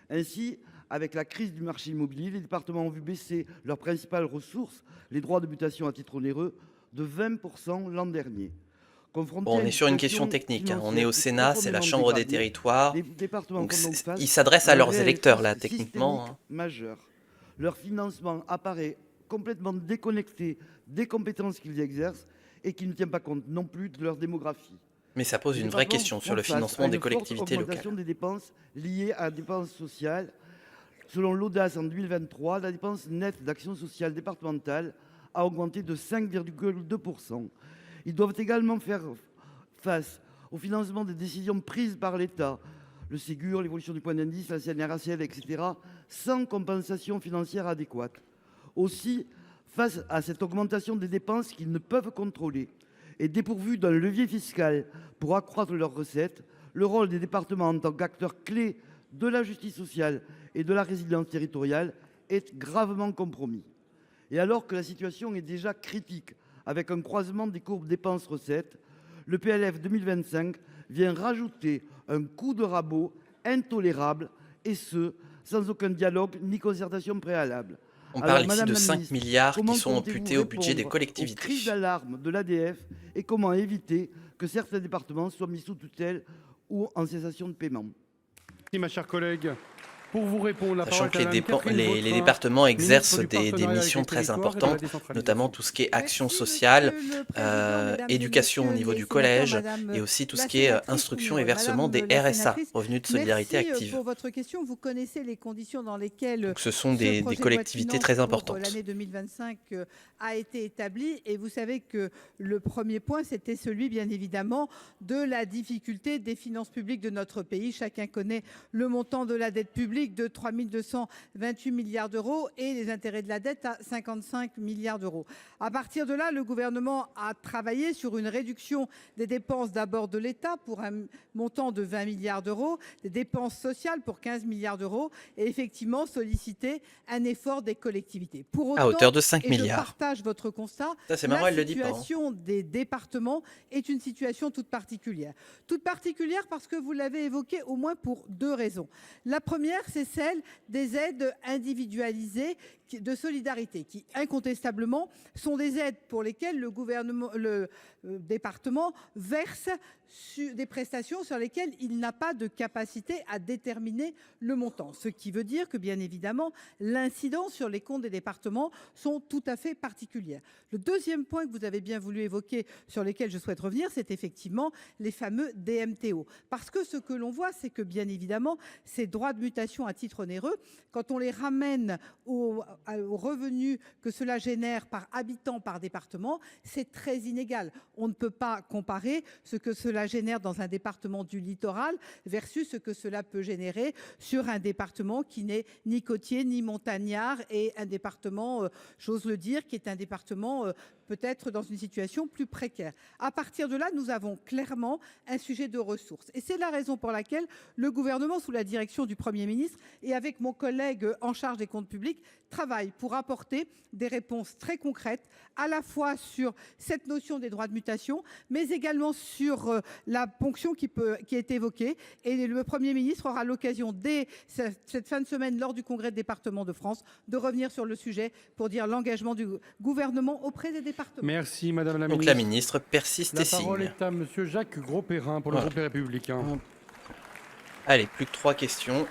[SPEAKER 7] Ainsi, avec la crise du marché immobilier, les départements ont vu baisser leurs principales ressources, les droits de mutation à titre onéreux, de 20% l'an dernier.
[SPEAKER 1] Bon, on est sur une question technique, hein. On est au Sénat, c'est la Chambre des territoires. Donc ils s'adressent à leurs électeurs, là, techniquement. Hein.
[SPEAKER 7] Majeur. Leur financement apparaît complètement déconnecté des compétences qu'ils exercent et qui ne tient pas compte non plus de leur démographie.
[SPEAKER 1] Mais ça pose une vraie question sur le financement des collectivités locales.
[SPEAKER 7] L'augmentation des dépenses liées à la dépense sociale. Selon l'audace en 2023, la dépense nette d'action sociale départementale a augmenté de 5,2%. Ils doivent également faire face au financement des décisions prises par l'État, le Ségur, l'évolution du point d'indice, la CNRACL, etc., sans compensation financière adéquate. Aussi, face à cette augmentation des dépenses qu'ils ne peuvent contrôler et dépourvus d'un levier fiscal pour accroître leurs recettes, le rôle des départements en tant qu'acteurs clés de la justice sociale et de la résilience territoriale est gravement compromis. Et alors que la situation est déjà critique, avec un croisement des courbes dépenses-recettes, le PLF 2025 vient rajouter un coup de rabot intolérable, et ce, sans aucun dialogue ni concertation préalable.
[SPEAKER 1] On parle ici de 5 milliards qui sont amputés au budget des collectivités.
[SPEAKER 7] Aux crises d'alarme de l'ADF et comment éviter que certains départements soient mis sous tutelle ou en cessation de paiement.
[SPEAKER 2] Merci, ma chère collègue. Pour vous répondre, la
[SPEAKER 1] Sachant
[SPEAKER 2] parole est
[SPEAKER 1] que
[SPEAKER 2] à
[SPEAKER 1] les départements exercent des missions très importantes, notamment tout ce qui est action sociale, éducation au niveau du collège, et aussi tout ce qui est instruction et versement des RSA, revenus de solidarité active.
[SPEAKER 22] Pour votre question, vous connaissez les conditions dans lesquelles
[SPEAKER 1] Donc ce sont des collectivités très importantes.
[SPEAKER 22] L'année 2025 a été établie, et vous savez que le premier point, c'était celui, bien évidemment, de la difficulté des finances publiques de notre pays. Chacun connaît le montant de la dette publique de 3 228 milliards d'euros et les intérêts de la dette à 55 milliards d'euros. À partir de là, le gouvernement a travaillé sur une réduction des dépenses d'abord de l'État pour un montant de 20 milliards d'euros, des dépenses sociales pour 15 milliards d'euros et effectivement sollicité un effort des collectivités. Pour autant,
[SPEAKER 1] à hauteur de 5 milliards.
[SPEAKER 22] Je partage votre constat.
[SPEAKER 1] Ça, c'est marrant, elle le dit pas.
[SPEAKER 22] La situation des départements est une situation toute particulière. Toute particulière parce que vous l'avez évoqué au moins pour deux raisons. La première, c'est celle des aides individualisées de solidarité, qui incontestablement sont des aides pour lesquelles le département verse des prestations sur lesquelles il n'a pas de capacité à déterminer le montant. Ce qui veut dire que, bien évidemment, l'incidence sur les comptes des départements sont tout à fait particulières. Le deuxième point que vous avez bien voulu évoquer, sur lequel je souhaite revenir, c'est effectivement les fameux DMTO. Parce que ce que l'on voit, c'est que, bien évidemment, ces droits de mutation à titre onéreux, quand on les ramène aux revenus que cela génère par habitant, par département, c'est très inégal. On ne peut pas comparer ce que cela génère dans un département du littoral versus ce que cela peut générer sur un département qui n'est ni côtier ni montagnard et un département, j'ose le dire, qui est un département peut-être dans une situation plus précaire. À partir de là, nous avons clairement un sujet de ressources. Et c'est la raison pour laquelle le gouvernement, sous la direction du Premier ministre et avec mon collègue en charge des comptes publics, travaille pour apporter des réponses très concrètes, à la fois sur cette notion des droits de mutation, mais également sur la ponction qui est évoquée. Et le Premier ministre aura l'occasion, dès cette fin de semaine, lors du Congrès des départements de France, de revenir sur le sujet pour dire l'engagement du gouvernement auprès des départements.
[SPEAKER 2] Merci, Madame la Ministre.
[SPEAKER 1] Donc la ministre persiste et signe.
[SPEAKER 2] La parole est à Monsieur Jacques Grosperrin pour le groupe Les Républicains.
[SPEAKER 1] Allez, plus que 3 questions.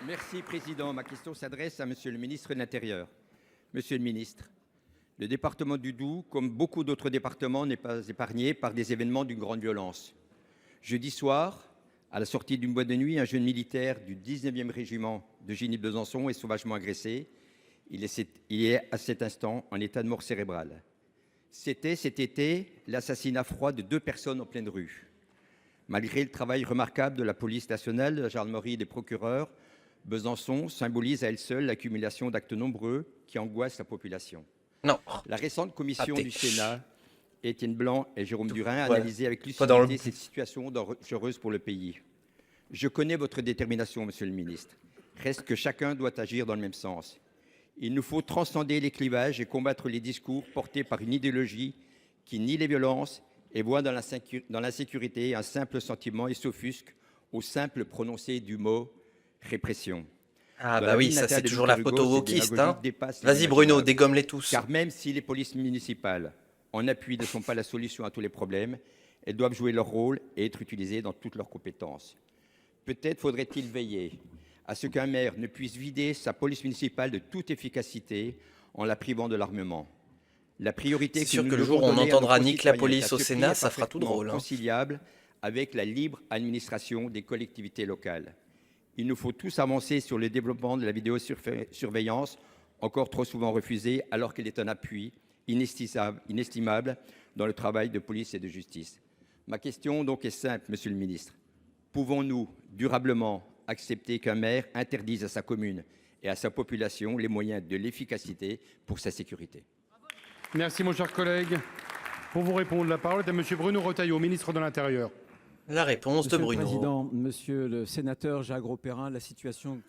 [SPEAKER 23] Merci, Président. Ma question s'adresse à Monsieur le ministre de l'Intérieur. Monsieur le ministre, le département du Doubs, comme beaucoup d'autres départements, n'est pas épargné par des événements d'une grande violence. Jeudi soir, À la sortie d'une boîte de nuit, un jeune militaire du 19e régiment de génie de Besançon est sauvagement agressé. Il est à cet instant en état de mort cérébrale. C'était cet été l'assassinat froid de 2 personnes en pleine rue. Malgré le travail remarquable de la police nationale, de la gendarmerie et des procureurs, Besançon symbolise à elle seule l'accumulation d'actes nombreux qui angoissent la population.
[SPEAKER 1] Non.
[SPEAKER 23] La récente commission du Sénat, Étienne Blanc et Jérôme Durin, a
[SPEAKER 1] Voilà.
[SPEAKER 23] analysé avec
[SPEAKER 1] Pas dans le-
[SPEAKER 23] lucidité cette situation dangereuse pour le pays. Je connais votre détermination, monsieur le ministre. Reste que chacun doit agir dans le même sens. Il nous faut transcender les clivages et combattre les discours portés par une idéologie qui nie les violences et voit dans l'insécurité un simple sentiment et s'offusque au simple prononcé du mot répression.
[SPEAKER 1] Ah
[SPEAKER 23] Dans
[SPEAKER 1] bah
[SPEAKER 23] la
[SPEAKER 1] oui,
[SPEAKER 23] ville
[SPEAKER 1] ça
[SPEAKER 23] natale
[SPEAKER 1] c'est
[SPEAKER 23] de
[SPEAKER 1] toujours la
[SPEAKER 23] Victor
[SPEAKER 1] photo
[SPEAKER 23] Hugo, cette
[SPEAKER 1] wokiste.
[SPEAKER 23] démagogie
[SPEAKER 1] Hein.
[SPEAKER 23] dépasse
[SPEAKER 1] Vas-y Bruno,
[SPEAKER 23] l'imaginable.
[SPEAKER 1] dégomme-les tous.
[SPEAKER 23] Car même si les polices municipales, en appui, ne sont pas la solution à tous les problèmes, elles doivent jouer leur rôle et être utilisées dans toutes leurs compétences. Peut-être faudrait-il veiller à ce qu'un maire ne puisse vider sa police municipale de toute efficacité en la privant de l'armement. La priorité
[SPEAKER 1] C'est sûr
[SPEAKER 23] nous
[SPEAKER 1] que le
[SPEAKER 23] devons
[SPEAKER 1] jour où on
[SPEAKER 23] donner à nos
[SPEAKER 1] entendra nique la
[SPEAKER 23] concitoyens
[SPEAKER 1] police
[SPEAKER 23] est à
[SPEAKER 1] au
[SPEAKER 23] ce
[SPEAKER 1] Sénat,
[SPEAKER 23] prix
[SPEAKER 1] ça fera tout
[SPEAKER 23] parfaitement
[SPEAKER 1] drôle. Hein.
[SPEAKER 23] conciliable avec la libre administration des collectivités locales. Il nous faut tous avancer sur le développement de la vidéosurveillance, encore trop souvent refusée, alors qu'elle est un appui inestimable dans le travail de police et de justice. Ma question donc est simple, monsieur le ministre. Pouvons-nous durablement accepter qu'un maire interdise à sa commune et à sa population les moyens de l'efficacité pour sa sécurité?
[SPEAKER 2] Merci, mon cher collègue. Pour vous répondre, la parole est à monsieur Bruno Retailleau, ministre de l'Intérieur.
[SPEAKER 1] La réponse de
[SPEAKER 15] Monsieur
[SPEAKER 1] Bruno.
[SPEAKER 15] le Président, Monsieur le Sénateur Jacques Grosperrin, la situation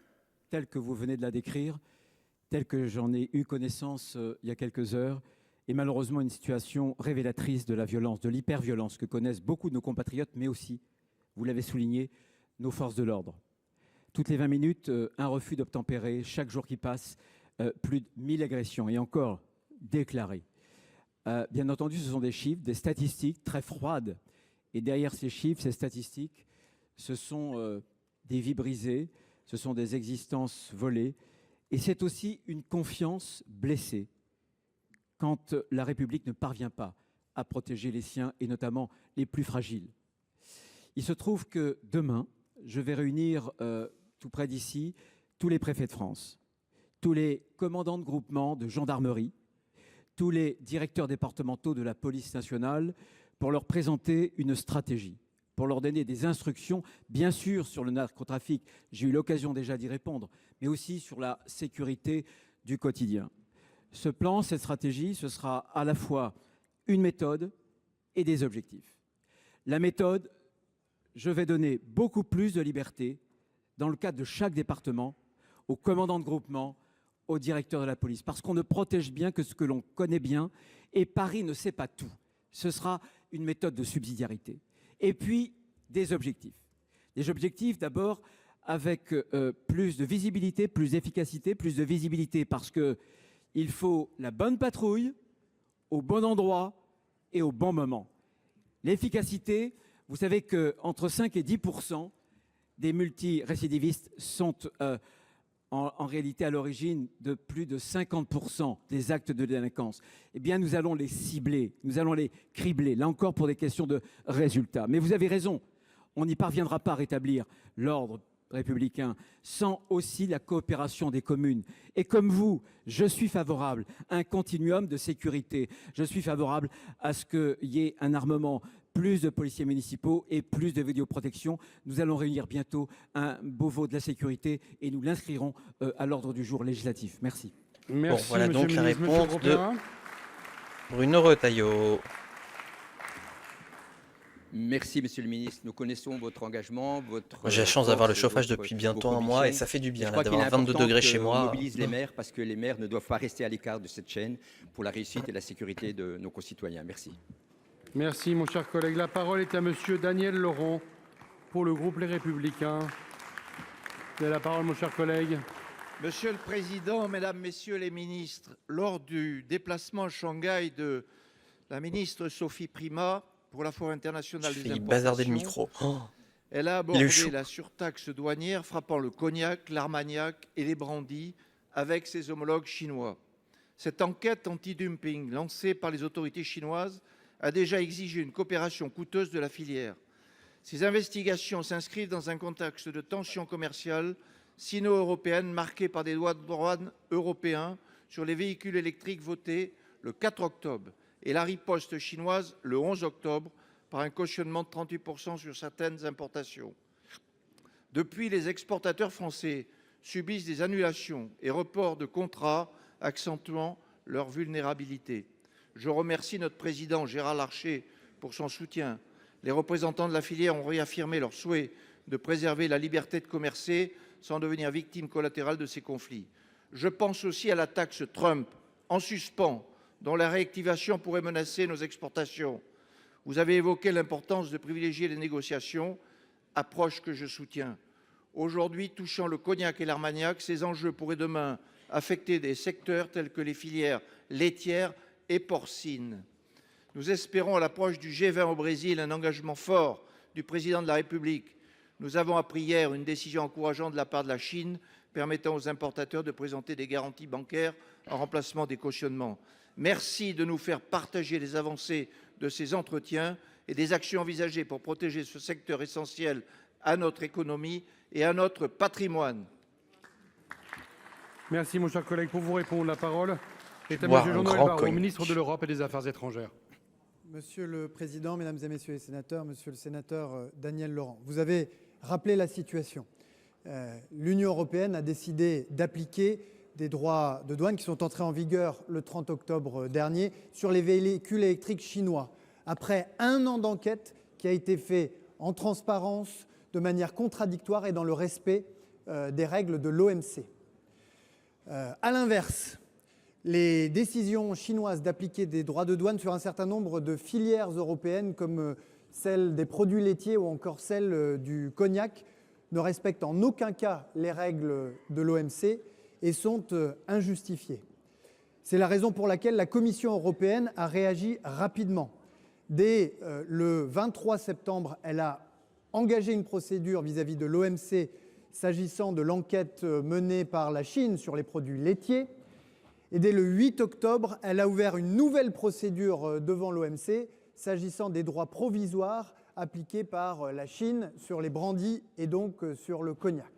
[SPEAKER 15] telle que vous venez de la décrire, telle que j'en ai eu connaissance il y a quelques heures, est malheureusement une situation révélatrice de la violence, de l'hyperviolence que connaissent beaucoup de nos compatriotes, mais aussi, vous l'avez souligné, nos forces de l'ordre. Toutes les 20 minutes, un refus d'obtempérer, chaque jour qui passe, plus de 1000 agressions, et encore déclarées. Bien entendu, ce sont des chiffres, des statistiques très froides. Et derrière ces chiffres, ces statistiques, ce sont des vies brisées, ce sont des existences volées, et c'est aussi une confiance blessée quand la République ne parvient pas à protéger les siens, et notamment les plus fragiles. Il se trouve que demain, je vais réunir tout près d'ici tous les préfets de France, tous les commandants de groupement de gendarmerie, tous les directeurs départementaux de la police nationale pour leur présenter une stratégie, pour leur donner des instructions, bien sûr sur le narcotrafic, j'ai eu l'occasion déjà d'y répondre, mais aussi sur la sécurité du quotidien. Ce plan, cette stratégie, ce sera à la fois une méthode et des objectifs. La méthode, je vais donner beaucoup plus de liberté dans le cadre de chaque département, aux commandants de groupement, aux directeurs de la police, parce qu'on ne protège bien que ce que l'on connaît bien, et Paris ne sait pas tout. Ce sera une méthode de subsidiarité. Et puis, des objectifs. Des objectifs d'abord avec plus de visibilité, plus d'efficacité, plus de visibilité, parce qu'il faut la bonne patrouille, au bon endroit et au bon moment. L'efficacité, vous savez qu'entre 5 et 10% des multirécidivistes sont en réalité à l'origine de plus de 50% des actes de délinquance. Eh bien, nous allons les cibler, nous allons les cribler, là encore pour des questions de résultats. Mais vous avez raison, on n'y parviendra pas à rétablir l'ordre républicain sans aussi la coopération des communes. Et comme vous, je suis favorable à un continuum de sécurité. Je suis favorable à ce qu'il y ait un armement, plus de policiers municipaux et plus de vidéoprotection. Nous allons réunir bientôt un Beauvau de la sécurité et nous l'inscrirons à l'ordre du jour législatif. Merci.
[SPEAKER 2] Merci,
[SPEAKER 1] bon, voilà
[SPEAKER 2] monsieur
[SPEAKER 1] donc
[SPEAKER 2] le
[SPEAKER 1] la
[SPEAKER 2] ministre,
[SPEAKER 1] réponse
[SPEAKER 2] monsieur
[SPEAKER 1] de
[SPEAKER 2] Grosperrin.
[SPEAKER 1] Bruno Retailleau.
[SPEAKER 23] Merci, monsieur le ministre. Nous connaissons votre engagement, votre.
[SPEAKER 1] Moi, j'ai la chance d'avoir le
[SPEAKER 23] force,
[SPEAKER 1] chauffage
[SPEAKER 23] votre-
[SPEAKER 1] depuis
[SPEAKER 23] vos
[SPEAKER 1] bientôt un mois et ça fait du bien
[SPEAKER 23] Je
[SPEAKER 1] là,
[SPEAKER 23] crois qu'il est
[SPEAKER 1] d'avoir 22
[SPEAKER 23] important
[SPEAKER 1] degrés chez moi.
[SPEAKER 23] qu'on mobilise les maires parce que les maires ne doivent pas rester à l'écart de cette chaîne pour la réussite et la sécurité de nos concitoyens. Merci.
[SPEAKER 2] Merci, mon cher collègue. La parole est à monsieur Daniel Laurent pour le groupe Les Républicains. Vous avez la parole, mon cher collègue.
[SPEAKER 9] Monsieur le Président, Mesdames, Messieurs les ministres, lors du déplacement à Shanghai de la ministre Sophie Primas pour la Foire internationale des
[SPEAKER 1] Il
[SPEAKER 9] importations,
[SPEAKER 1] bazardait le micro. Oh.
[SPEAKER 9] elle a
[SPEAKER 1] Il est
[SPEAKER 9] abordé
[SPEAKER 1] chaud.
[SPEAKER 9] la surtaxe douanière frappant le cognac, l'armagnac et les brandis avec ses homologues chinois. Cette enquête anti-dumping lancée par les autorités chinoises a déjà exigé une coopération coûteuse de la filière. Ces investigations s'inscrivent dans un contexte de tensions commerciales sino-européennes marquées par des droits de douane européens sur les véhicules électriques votés le 4 octobre et la riposte chinoise le 11 octobre par un cautionnement de 38% sur certaines importations. Depuis, les exportateurs français subissent des annulations et reports de contrats accentuant leur vulnérabilité. Je remercie notre président Gérard Larcher pour son soutien. Les représentants de la filière ont réaffirmé leur souhait de préserver la liberté de commercer sans devenir victime collatérale de ces conflits. Je pense aussi à la taxe Trump en suspens, dont la réactivation pourrait menacer nos exportations. Vous avez évoqué l'importance de privilégier les négociations, approche que je soutiens. Aujourd'hui, touchant le cognac et l'armagnac, ces enjeux pourraient demain affecter des secteurs tels que les filières laitières et porcines. Nous espérons, à l'approche du G20 au Brésil, un engagement fort du président de la République. Nous avons appris hier une décision encourageante de la part de la Chine permettant aux importateurs de présenter des garanties bancaires en remplacement des cautionnements. Merci de nous faire partager les avancées de ces entretiens et des actions envisagées pour protéger ce secteur essentiel à notre économie et à notre patrimoine.
[SPEAKER 2] Merci, mon cher collègue. Pour vous répondre, la parole est à M. Jean-Noël Barrot, ministre de l'Europe et des Affaires étrangères.
[SPEAKER 4] Monsieur le Président, Mesdames et Messieurs les sénateurs, Monsieur le sénateur Daniel Laurent, vous avez rappelé la situation. L'Union européenne a décidé d'appliquer des droits de douane qui sont entrés en vigueur le 30 octobre dernier sur les véhicules électriques chinois, après un an d'enquête qui a été fait en transparence, de manière contradictoire et dans le respect des règles de l'OMC. À l'inverse, les décisions chinoises d'appliquer des droits de douane sur un certain nombre de filières européennes comme celle des produits laitiers ou encore celle du cognac ne respectent en aucun cas les règles de l'OMC et sont injustifiées. C'est la raison pour laquelle la Commission européenne a réagi rapidement. Dès le 23 septembre, elle a engagé une procédure vis-à-vis de l'OMC s'agissant de l'enquête menée par la Chine sur les produits laitiers. Et dès le 8 octobre, elle a ouvert une nouvelle procédure devant l'OMC s'agissant des droits provisoires appliqués par la Chine sur les brandis et donc sur le cognac.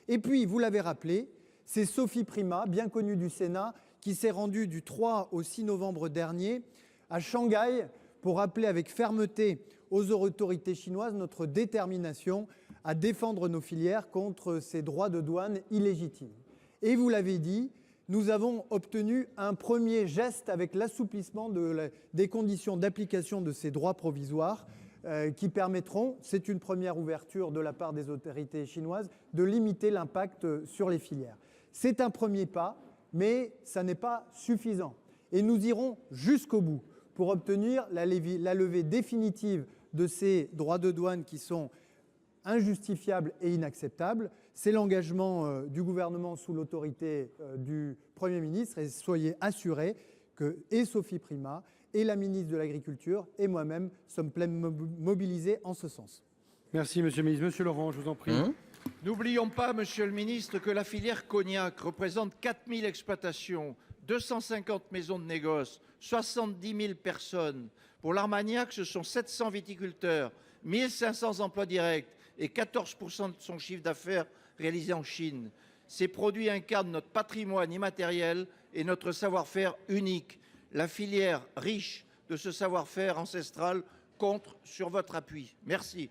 [SPEAKER 4] Et puis, vous l'avez rappelé, c'est Sophie Primas, bien connue du Sénat, qui s'est rendue du 3 au 6 novembre dernier à Shanghai pour rappeler avec fermeté aux autorités chinoises notre détermination à défendre nos filières contre ces droits de douane illégitimes. Et vous l'avez dit, nous avons obtenu un premier geste avec l'assouplissement des conditions d'application de ces droits provisoires qui permettront, c'est une première ouverture de la part des autorités chinoises, de limiter l'impact sur les filières. C'est un premier pas, mais ça n'est pas suffisant. Et nous irons jusqu'au bout pour obtenir la levée définitive de ces droits de douane qui sont injustifiables et inacceptables. C'est l'engagement du gouvernement sous l'autorité du Premier ministre et soyez assurés que et Sophie Primas et la ministre de l'Agriculture et moi-même sommes pleinement mobilisés en ce sens.
[SPEAKER 2] Merci, Monsieur le ministre. Monsieur Laurent, je vous en prie.
[SPEAKER 9] N'oublions pas, Monsieur le ministre, que la filière cognac représente 4000 exploitations, 250 maisons de négoce, 70 000 personnes. Pour l'armagnac, ce sont 700 viticulteurs, 1500 emplois directs et 14% de son chiffre d'affaires réalisé en Chine. Ces produits incarnent notre patrimoine immatériel et notre savoir-faire unique. La filière riche de ce savoir-faire ancestral compte sur votre appui. Merci.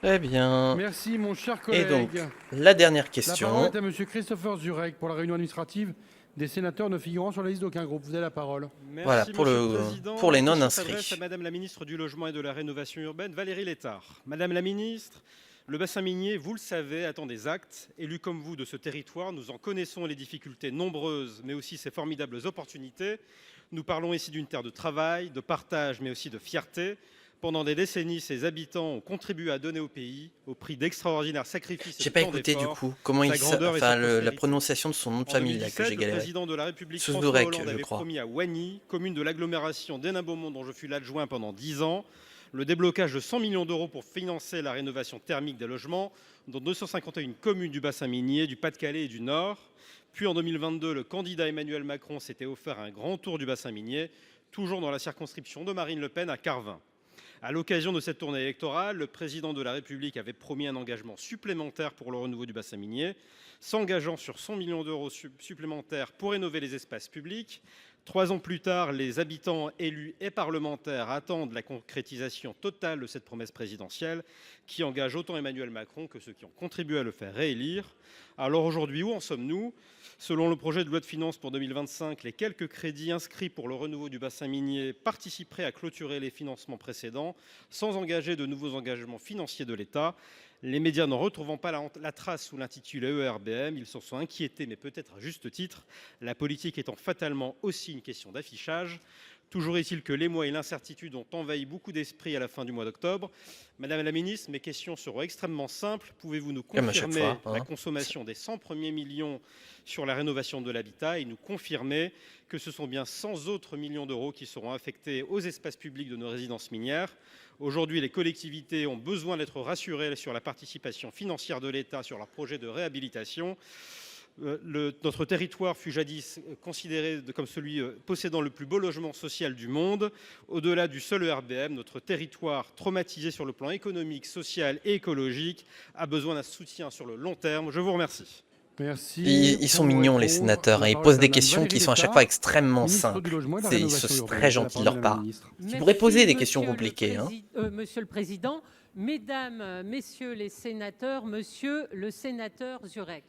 [SPEAKER 1] Très bien.
[SPEAKER 2] Merci, mon cher collègue.
[SPEAKER 1] Et donc, la dernière question.
[SPEAKER 2] La parole est à Monsieur Christopher Zurek pour la réunion administrative des sénateurs ne figurant sur la liste d'aucun groupe. Vous avez la parole.
[SPEAKER 11] Merci,
[SPEAKER 1] voilà, pour les non-inscrits.
[SPEAKER 11] Je s'adresse à Madame la ministre du Logement et de la Rénovation urbaine, Valérie Létard. Madame la ministre, le bassin minier, vous le savez, attend des actes. Élus comme vous de ce territoire, nous en connaissons les difficultés nombreuses, mais aussi ses formidables opportunités. Nous parlons ici d'une terre de travail, de partage, mais aussi de fierté. Pendant des décennies, ses habitants ont contribué à donner au pays, au prix d'extraordinaires sacrifices.
[SPEAKER 1] J'ai pas écouté du coup comment la prononciation de son nom de famille là, que j'ai galéré.
[SPEAKER 11] Le président de la République, François Hollande, avait promis à Wagny, commune de l'agglomération d'Hénin-Beaumont, dont je fus l'adjoint pendant 10 ans, le déblocage de 100 millions d'euros pour financer la rénovation thermique des logements dans 251 communes du bassin minier, du Pas-de-Calais et du Nord. Puis en 2022, le candidat Emmanuel Macron s'était offert un grand tour du bassin minier, toujours dans la circonscription de Marine Le Pen à Carvin. À l'occasion de cette tournée électorale, le président de la République avait promis un engagement supplémentaire pour le renouveau du bassin minier, s'engageant sur 100 millions d'euros supplémentaires pour rénover les espaces publics. 3 ans plus tard, les habitants, élus et parlementaires attendent la concrétisation totale de cette promesse présidentielle qui engage autant Emmanuel Macron que ceux qui ont contribué à le faire réélire. Alors aujourd'hui, où en sommes-nous ? Selon le projet de loi de finances pour 2025, les quelques crédits inscrits pour le renouveau du bassin minier participeraient à clôturer les financements précédents sans engager de nouveaux engagements financiers de l'État. Les médias n'en retrouvant pas la trace sous l'intitulé ERBM, ils s'en sont inquiétés, mais peut-être à juste titre, la politique étant fatalement aussi une question d'affichage. Toujours est-il que l'émoi et l'incertitude ont envahi beaucoup d'esprits à la fin du mois d'octobre. Madame la ministre, mes questions seront extrêmement simples. Pouvez-vous nous confirmer la consommation des 100 premiers millions sur la rénovation de l'habitat et nous confirmer que ce sont bien 100 autres millions d'euros qui seront affectés aux espaces publics de nos résidences minières ? Aujourd'hui, les collectivités ont besoin d'être rassurées sur la participation financière de l'État sur leurs projets de réhabilitation. Notre territoire fut jadis considéré comme celui possédant le plus beau logement social du monde. Au-delà du seul ERBM, notre territoire, traumatisé sur le plan économique, social et écologique, a besoin d'un soutien sur le long terme. Je vous remercie.
[SPEAKER 1] Ils sont mignons, les sénateurs, hein. Ils posent des questions qui sont à chaque fois extrêmement simples. C'est très gentil de leur part. Ils pourraient poser des questions compliquées.
[SPEAKER 12] Monsieur le Président, Mesdames, Messieurs les sénateurs, Monsieur le sénateur Jurek.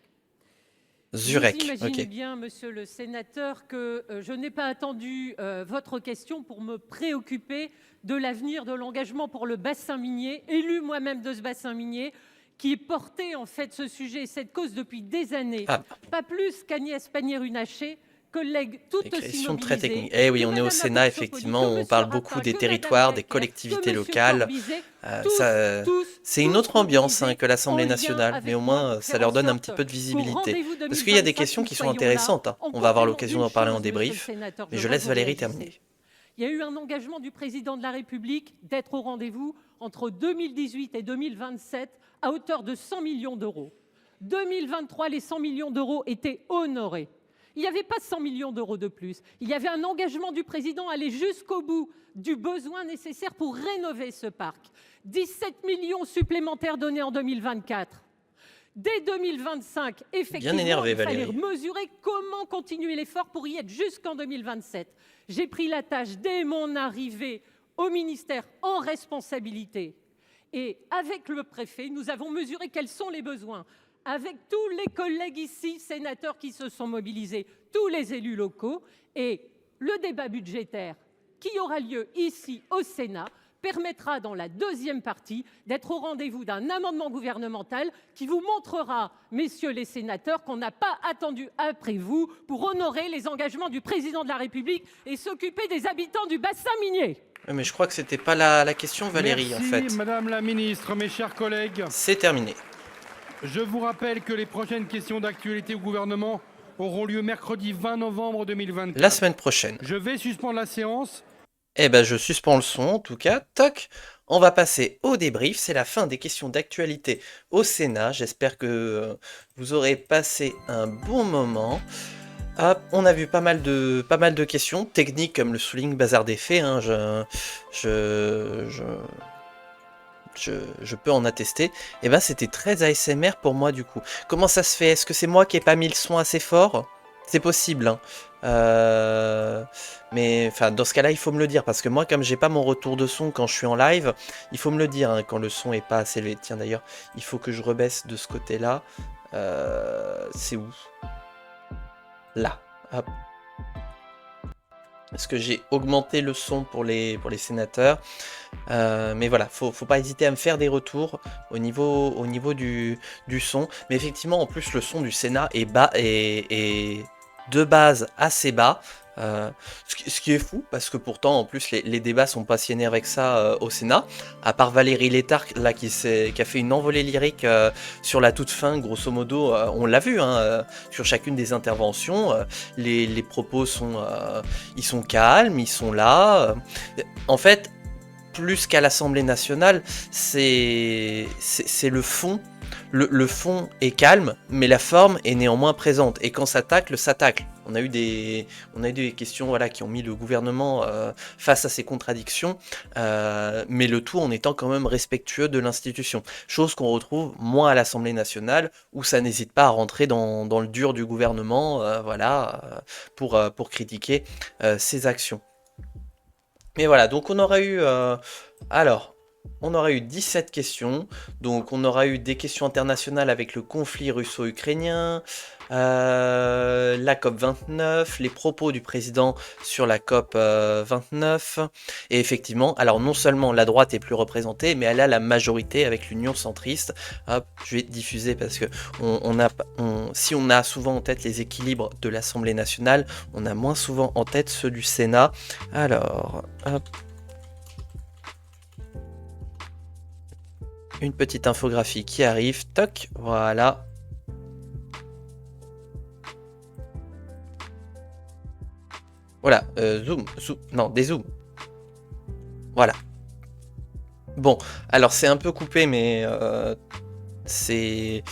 [SPEAKER 12] Vous imaginez bien, Monsieur le sénateur, que je n'ai pas attendu votre question pour me préoccuper de l'avenir de l'engagement pour le bassin minier, élu moi-même de ce bassin minier, qui est porté en fait ce sujet et cette cause depuis des années, pas plus qu'Agnès Pannier-Runacher, collègue toute aussi mobilisée.
[SPEAKER 1] Très techniques. Eh oui, on est au Sénat, effectivement, on parle beaucoup des territoires, des collectivités locales. C'est une autre ambiance que l'Assemblée nationale, mais au moins ça leur donne un petit peu de visibilité. Parce qu'il y a des questions qui sont intéressantes. On va avoir l'occasion d'en parler en débrief, mais je laisse Valérie terminer.
[SPEAKER 12] Il y a eu un engagement du président de la République d'être au rendez-vous entre 2018 et 2027 à hauteur de 100 millions d'euros. 2023, les 100 millions d'euros étaient honorés. Il n'y avait pas 100 millions d'euros de plus. Il y avait un engagement du président à aller jusqu'au bout du besoin nécessaire pour rénover ce parc. 17 millions supplémentaires donnés en 2024. Dès 2025, effectivement, il fallait mesurer comment continuer l'effort pour y être jusqu'en 2027. J'ai pris la tâche dès mon arrivée au ministère en responsabilité. Et avec le préfet, nous avons mesuré quels sont les besoins. Avec tous les collègues ici, sénateurs qui se sont mobilisés, tous les élus locaux, et le débat budgétaire qui aura lieu ici au Sénat permettra dans la deuxième partie d'être au rendez-vous d'un amendement gouvernemental qui vous montrera, messieurs les sénateurs, qu'on n'a pas attendu après vous pour honorer les engagements du président de la République et s'occuper des habitants du bassin minier.
[SPEAKER 1] Mais je crois que c'était pas la question, Valérie,
[SPEAKER 2] Merci,
[SPEAKER 1] en fait.
[SPEAKER 2] Madame la Ministre, mes chers collègues.
[SPEAKER 1] C'est terminé.
[SPEAKER 2] Je vous rappelle que les prochaines questions d'actualité au gouvernement auront lieu mercredi 20 novembre 2024.
[SPEAKER 1] La semaine prochaine.
[SPEAKER 2] Je vais suspendre la séance.
[SPEAKER 1] Eh ben, je suspends le son, en tout cas. Toc. On va passer au débrief. C'est la fin des questions d'actualité au Sénat. J'espère que vous aurez passé un bon moment. Hop, on a vu pas mal de questions techniques, comme le souligne Bazar des Faits. Je peux en attester. Et ben, c'était très ASMR pour moi, du coup. Comment ça se fait? Est-ce que c'est moi qui ai pas mis le son assez fort? C'est possible, hein. Mais enfin, dans ce cas-là, il faut me le dire, parce que moi, comme j'ai pas mon retour de son quand je suis en live, il faut me le dire, hein, quand le son est pas assez élevé. Tiens, d'ailleurs, il faut que je rebaisse de ce côté-là. C'est où? Là. Hop. Parce que j'ai augmenté le son pour les sénateurs. Mais voilà, faut pas hésiter à me faire des retours au niveau du son. Mais effectivement, en plus, le son du Sénat est bas et de base assez bas. Ce qui est fou, parce que pourtant, en plus, les débats sont pas si énervés que ça au Sénat. À part Valérie Létard, là, qui a fait une envolée lyrique sur la toute fin, grosso modo, on l'a vu, hein, sur chacune des interventions. Les propos ils sont calmes, ils sont là. En fait, plus qu'à l'Assemblée nationale, c'est le fond. Le fond est calme, mais la forme est néanmoins présente. Et quand ça tacle, ça tacle. On a eu des questions voilà, qui ont mis le gouvernement face à ces contradictions, mais le tout en étant quand même respectueux de l'institution. Chose qu'on retrouve moins à l'Assemblée nationale, où ça n'hésite pas à rentrer dans le dur du gouvernement voilà, pour critiquer ses actions. Mais voilà, donc on aura eu... on aura eu 17 questions, donc on aura eu des questions internationales avec le conflit russo-ukrainien, la COP 29, les propos du président sur la COP 29, et effectivement, alors non seulement la droite est plus représentée, mais elle a la majorité avec l'Union centriste. Hop, je vais diffuser parce que si on a souvent en tête les équilibres de l'Assemblée nationale, on a moins souvent en tête ceux du Sénat. Alors, hop. Une petite infographie qui arrive, toc, voilà. Voilà, zoom, non, des zooms. Voilà. Bon, alors c'est un peu coupé, mais c'est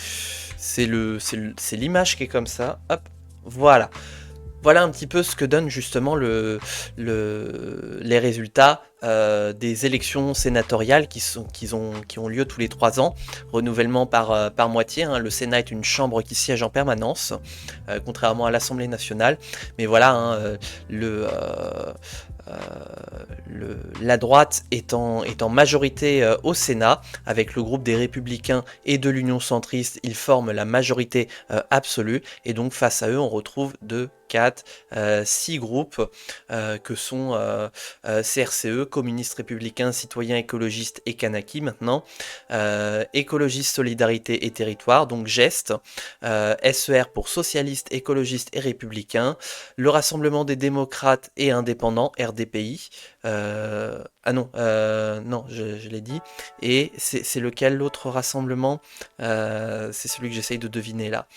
[SPEAKER 1] l'image qui est comme ça. Hop, voilà. Voilà un petit peu ce que donne justement les résultats des élections sénatoriales qui ont lieu tous les 3 ans, renouvellement par moitié. Hein. Le Sénat est une chambre qui siège en permanence, contrairement à l'Assemblée nationale. Mais voilà, hein, la droite est en majorité au Sénat, avec le groupe des Républicains et de l'Union centriste, ils forment la majorité absolue, et donc face à eux on retrouve 2, 4, 6 groupes que sont CRCE, communistes républicains, citoyens écologistes et Kanaki maintenant, écologistes, solidarité et territoire, donc GEST, SER pour socialistes, écologistes et républicains, le Rassemblement des démocrates et indépendants, RDPI, non, je l'ai dit, et c'est lequel l'autre rassemblement, c'est celui que j'essaye de deviner là.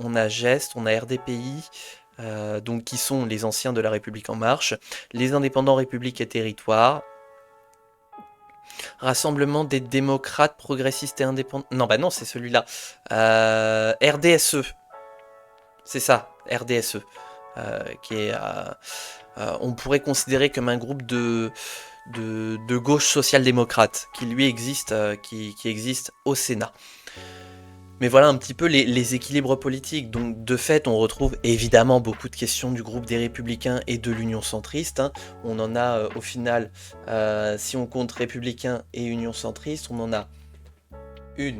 [SPEAKER 1] On a GEST, on a RDPI, donc qui sont les anciens de la République en marche, les indépendants République et territoire, Rassemblement des démocrates progressistes et indépendants, non bah non c'est celui-là, RDSE, c'est ça, RDSE, qui est, on pourrait considérer comme un groupe de gauche social-démocrate qui lui existe, qui existe au Sénat. Mais voilà un petit peu les équilibres politiques. Donc de fait, on retrouve évidemment beaucoup de questions du groupe des Républicains et de l'Union centriste. Hein. On en a au final, si on compte Républicains et Union centriste, on en a 1,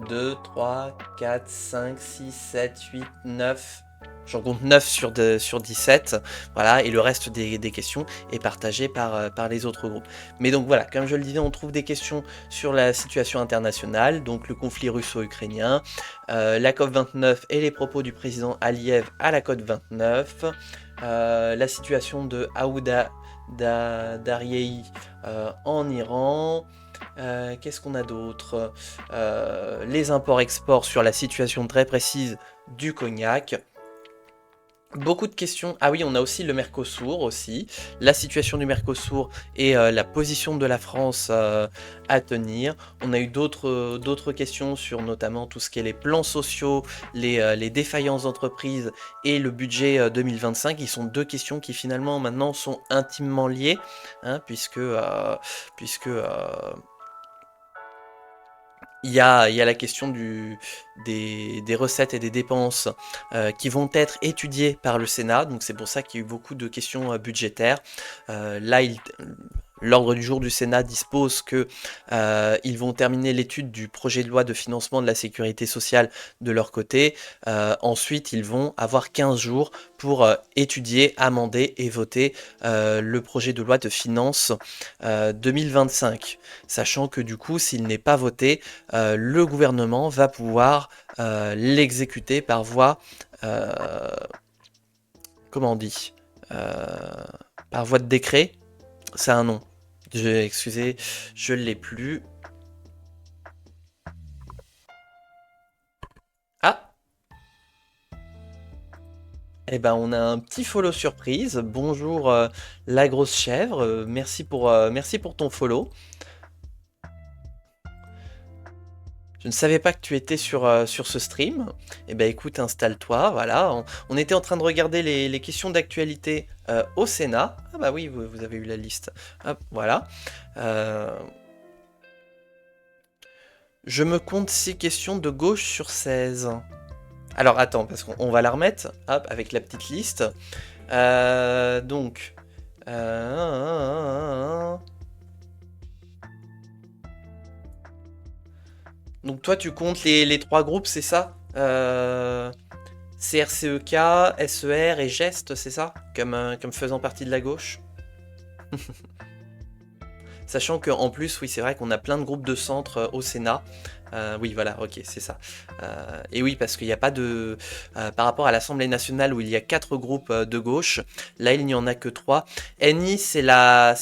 [SPEAKER 1] 2, 3, 4, 5, 6, 7, 8, 9... J'en compte 9 sur 17, voilà, et le reste des questions est partagé par les autres groupes. Mais donc voilà, comme je le disais, on trouve des questions sur la situation internationale, donc le conflit russo-ukrainien, la COP29 et les propos du président Aliyev à la COP29, la situation de Aouda Daryei en Iran. Qu'est-ce qu'on a d'autre? Les imports-exports sur la situation très précise du cognac. Beaucoup de questions. Ah oui, on a aussi le Mercosur aussi, la situation du Mercosur et la position de la France à tenir. On a eu d'autres questions sur notamment tout ce qui est les plans sociaux, les défaillances d'entreprises et le budget 2025. Ils sont 2 questions qui finalement maintenant sont intimement liées, hein, puisque il y a la question des recettes et des dépenses qui vont être étudiées par le Sénat, donc c'est pour ça qu'il y a eu beaucoup de questions budgétaires. Là, l'ordre du jour du Sénat dispose que ils vont terminer l'étude du projet de loi de financement de la sécurité sociale de leur côté. Ensuite, ils vont avoir 15 jours pour étudier, amender et voter le projet de loi de finances 2025. Sachant que du coup, s'il n'est pas voté, le gouvernement va pouvoir l'exécuter par voie... comment on dit par voie de décret. C'est un nom. Excusez, je ne l'ai plus. Ah! Eh ben, on a un petit follow surprise. Bonjour la grosse chèvre. Merci pour ton follow. Je ne savais pas que tu étais sur ce stream. Eh ben écoute, installe-toi, voilà. On était en train de regarder les questions d'actualité au Sénat. Ah bah oui, vous avez eu la liste. Hop, voilà. Je me compte 6 questions de gauche sur 16. Alors attends, parce qu'on va la remettre, hop, avec la petite liste. Donc... Donc toi tu comptes les 3 groupes, c'est ça CRCEK, SER et GEST, c'est ça comme faisant partie de la gauche. Sachant qu'en plus, oui, c'est vrai qu'on a plein de groupes de centre au Sénat. Oui, voilà, ok, c'est ça. Et oui, parce qu'il n'y a pas de... par rapport à l'Assemblée nationale où il y a 4 groupes de gauche, là, il n'y en a que 3. NI, c'est la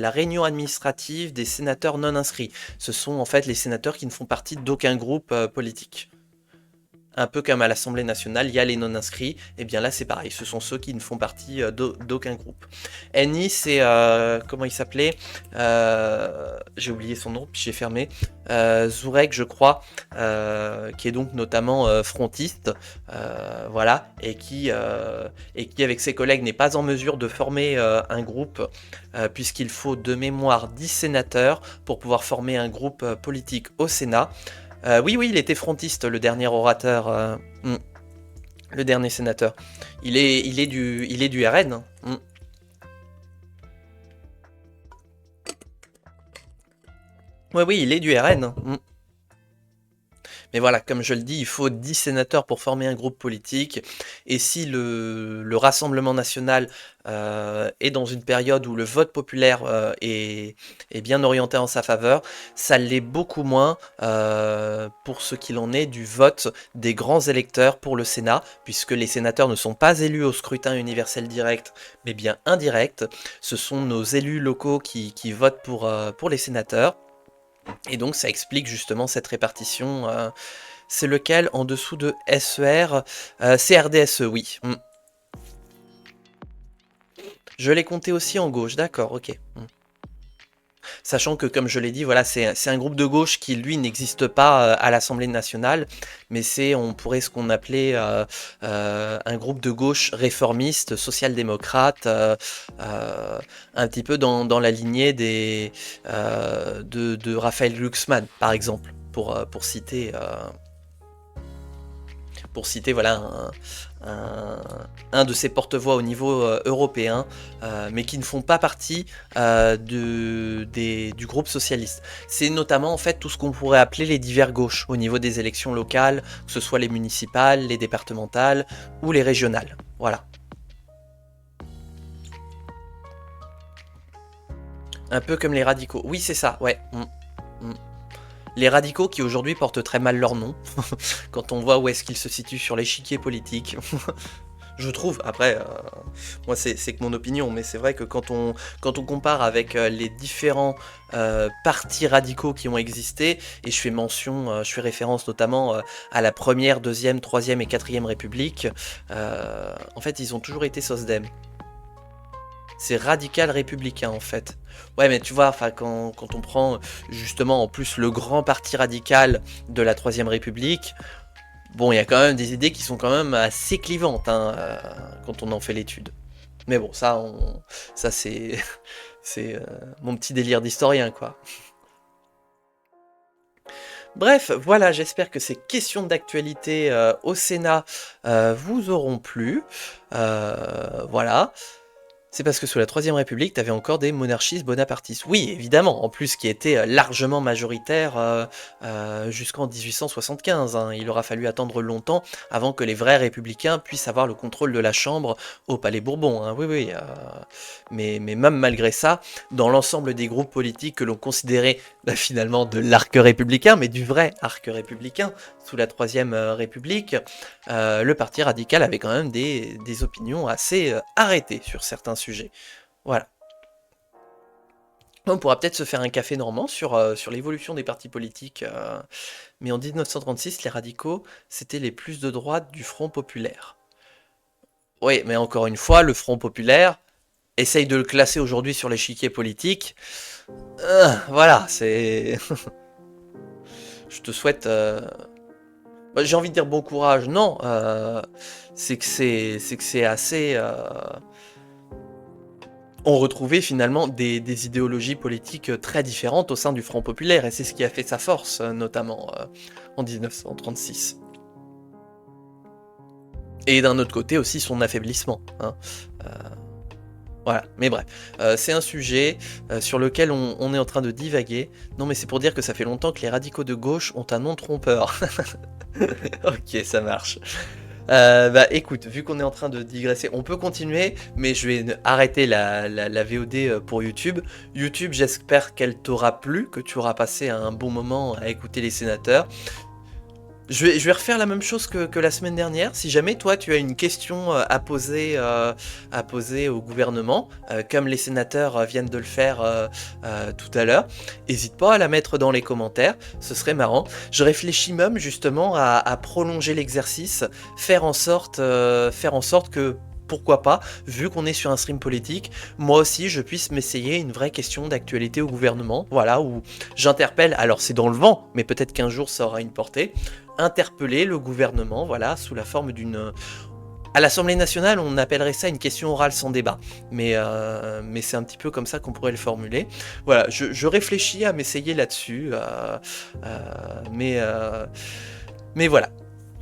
[SPEAKER 1] réunion administrative des sénateurs non inscrits. Ce sont en fait les sénateurs qui ne font partie d'aucun groupe politique. Un peu comme à l'Assemblée nationale, il y a les non-inscrits, et bien là c'est pareil, ce sont ceux qui ne font partie d'aucun groupe. NI, c'est, comment il s'appelait j'ai oublié son nom, puis j'ai fermé. Zourek, je crois, qui est donc notamment frontiste, voilà, et qui avec ses collègues n'est pas en mesure de former un groupe, puisqu'il faut de mémoire 10 sénateurs pour pouvoir former un groupe politique au Sénat. Oui, il était frontiste, le dernier orateur, le dernier sénateur. Il est du RN. Oui, il est du RN. Mais voilà, comme je le dis, il faut 10 sénateurs pour former un groupe politique. Et si le Rassemblement national est dans une période où le vote populaire est bien orienté en sa faveur, ça l'est beaucoup moins pour ce qu'il en est du vote des grands électeurs pour le Sénat, puisque les sénateurs ne sont pas élus au scrutin universel direct, mais bien indirect. Ce sont nos élus locaux qui votent pour les sénateurs. Et donc ça explique justement cette répartition. C'est lequel en dessous de SER C'est RDSE, oui. Je l'ai compté aussi en gauche, d'accord, ok. Sachant que, comme je l'ai dit, voilà, c'est un groupe de gauche qui, lui, n'existe pas à l'Assemblée nationale, mais on pourrait ce qu'on appelait un groupe de gauche réformiste, social-démocrate, un petit peu dans la lignée de Raphaël Glucksmann, par exemple, pour citer voilà, un de ses porte-voix au niveau européen, mais qui ne font pas partie du groupe socialiste. C'est notamment en fait tout ce qu'on pourrait appeler les divers gauches au niveau des élections locales, que ce soit les municipales, les départementales ou les régionales. Voilà. Un peu comme les radicaux. Oui, c'est ça, ouais. Les radicaux qui aujourd'hui portent très mal leur nom, quand on voit où est-ce qu'ils se situent sur l'échiquier politique. Je trouve, après, moi c'est que mon opinion, mais c'est vrai que quand on compare avec les différents partis radicaux qui ont existé, et je fais référence notamment à la première, deuxième, troisième et quatrième République, en fait ils ont toujours été SOSDEM. C'est radical républicain en fait. Ouais, mais tu vois, quand on prend justement en plus le grand parti radical de la Troisième République, bon, il y a quand même des idées qui sont quand même assez clivantes quand on en fait l'étude. Mais bon, ça c'est mon petit délire d'historien, quoi. Bref, voilà, j'espère que ces questions d'actualité au Sénat vous auront plu. Voilà. C'est parce que sous la Troisième République, tu avais encore des monarchistes bonapartistes. Oui, évidemment, en plus qui étaient largement majoritaires jusqu'en 1875. Il aura fallu attendre longtemps avant que les vrais républicains puissent avoir le contrôle de la Chambre au Palais Bourbon. Oui. Mais même malgré ça, dans l'ensemble des groupes politiques que l'on considérait finalement de l'arc républicain, mais du vrai arc républicain, sous la Troisième République, le Parti radical avait quand même des opinions assez arrêtées sur certains sujets. Voilà. On pourra peut-être se faire un café normand sur l'évolution des partis politiques. Mais en 1936, les radicaux, c'était les plus de droite du Front populaire. Oui, mais encore une fois, le Front populaire, essaye de le classer aujourd'hui sur l'échiquier politique. Voilà, c'est... je te souhaite... j'ai envie de dire bon courage, non. C'est que c'est assez... On retrouvait finalement des idéologies politiques très différentes au sein du Front Populaire, et c'est ce qui a fait sa force, notamment en 1936. Et d'un autre côté aussi son affaiblissement. Hein. Voilà, mais bref, c'est un sujet sur lequel on est en train de divaguer. Non mais c'est pour dire que ça fait longtemps que les radicaux de gauche ont un nom trompeur. Ok, ça marche. Écoute, vu qu'on est en train de digresser, on peut continuer, mais je vais arrêter la VOD pour YouTube. YouTube, j'espère qu'elle t'aura plu, que tu auras passé un bon moment à écouter les sénateurs. Je vais refaire la même chose que la semaine dernière. Si jamais toi tu as une question à poser au gouvernement, comme les sénateurs viennent de le faire tout à l'heure, n'hésite pas à la mettre dans les commentaires, ce serait marrant. Je réfléchis même justement à prolonger l'exercice, faire en sorte que, pourquoi pas, vu qu'on est sur un stream politique, moi aussi je puisse m'essayer une vraie question d'actualité au gouvernement, voilà, où j'interpelle, alors c'est dans le vent, mais peut-être qu'un jour ça aura une portée, interpeller le gouvernement, voilà, sous la forme d'une... À l'Assemblée nationale, on appellerait ça une question orale sans débat, mais c'est un petit peu comme ça qu'on pourrait le formuler. Voilà, je réfléchis à m'essayer là-dessus, mais voilà.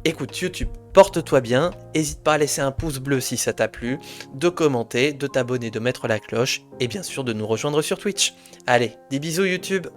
[SPEAKER 1] Écoute, YouTube, porte-toi bien, n'hésite pas à laisser un pouce bleu si ça t'a plu, de commenter, de t'abonner, de mettre la cloche, et bien sûr de nous rejoindre sur Twitch. Allez, des bisous YouTube!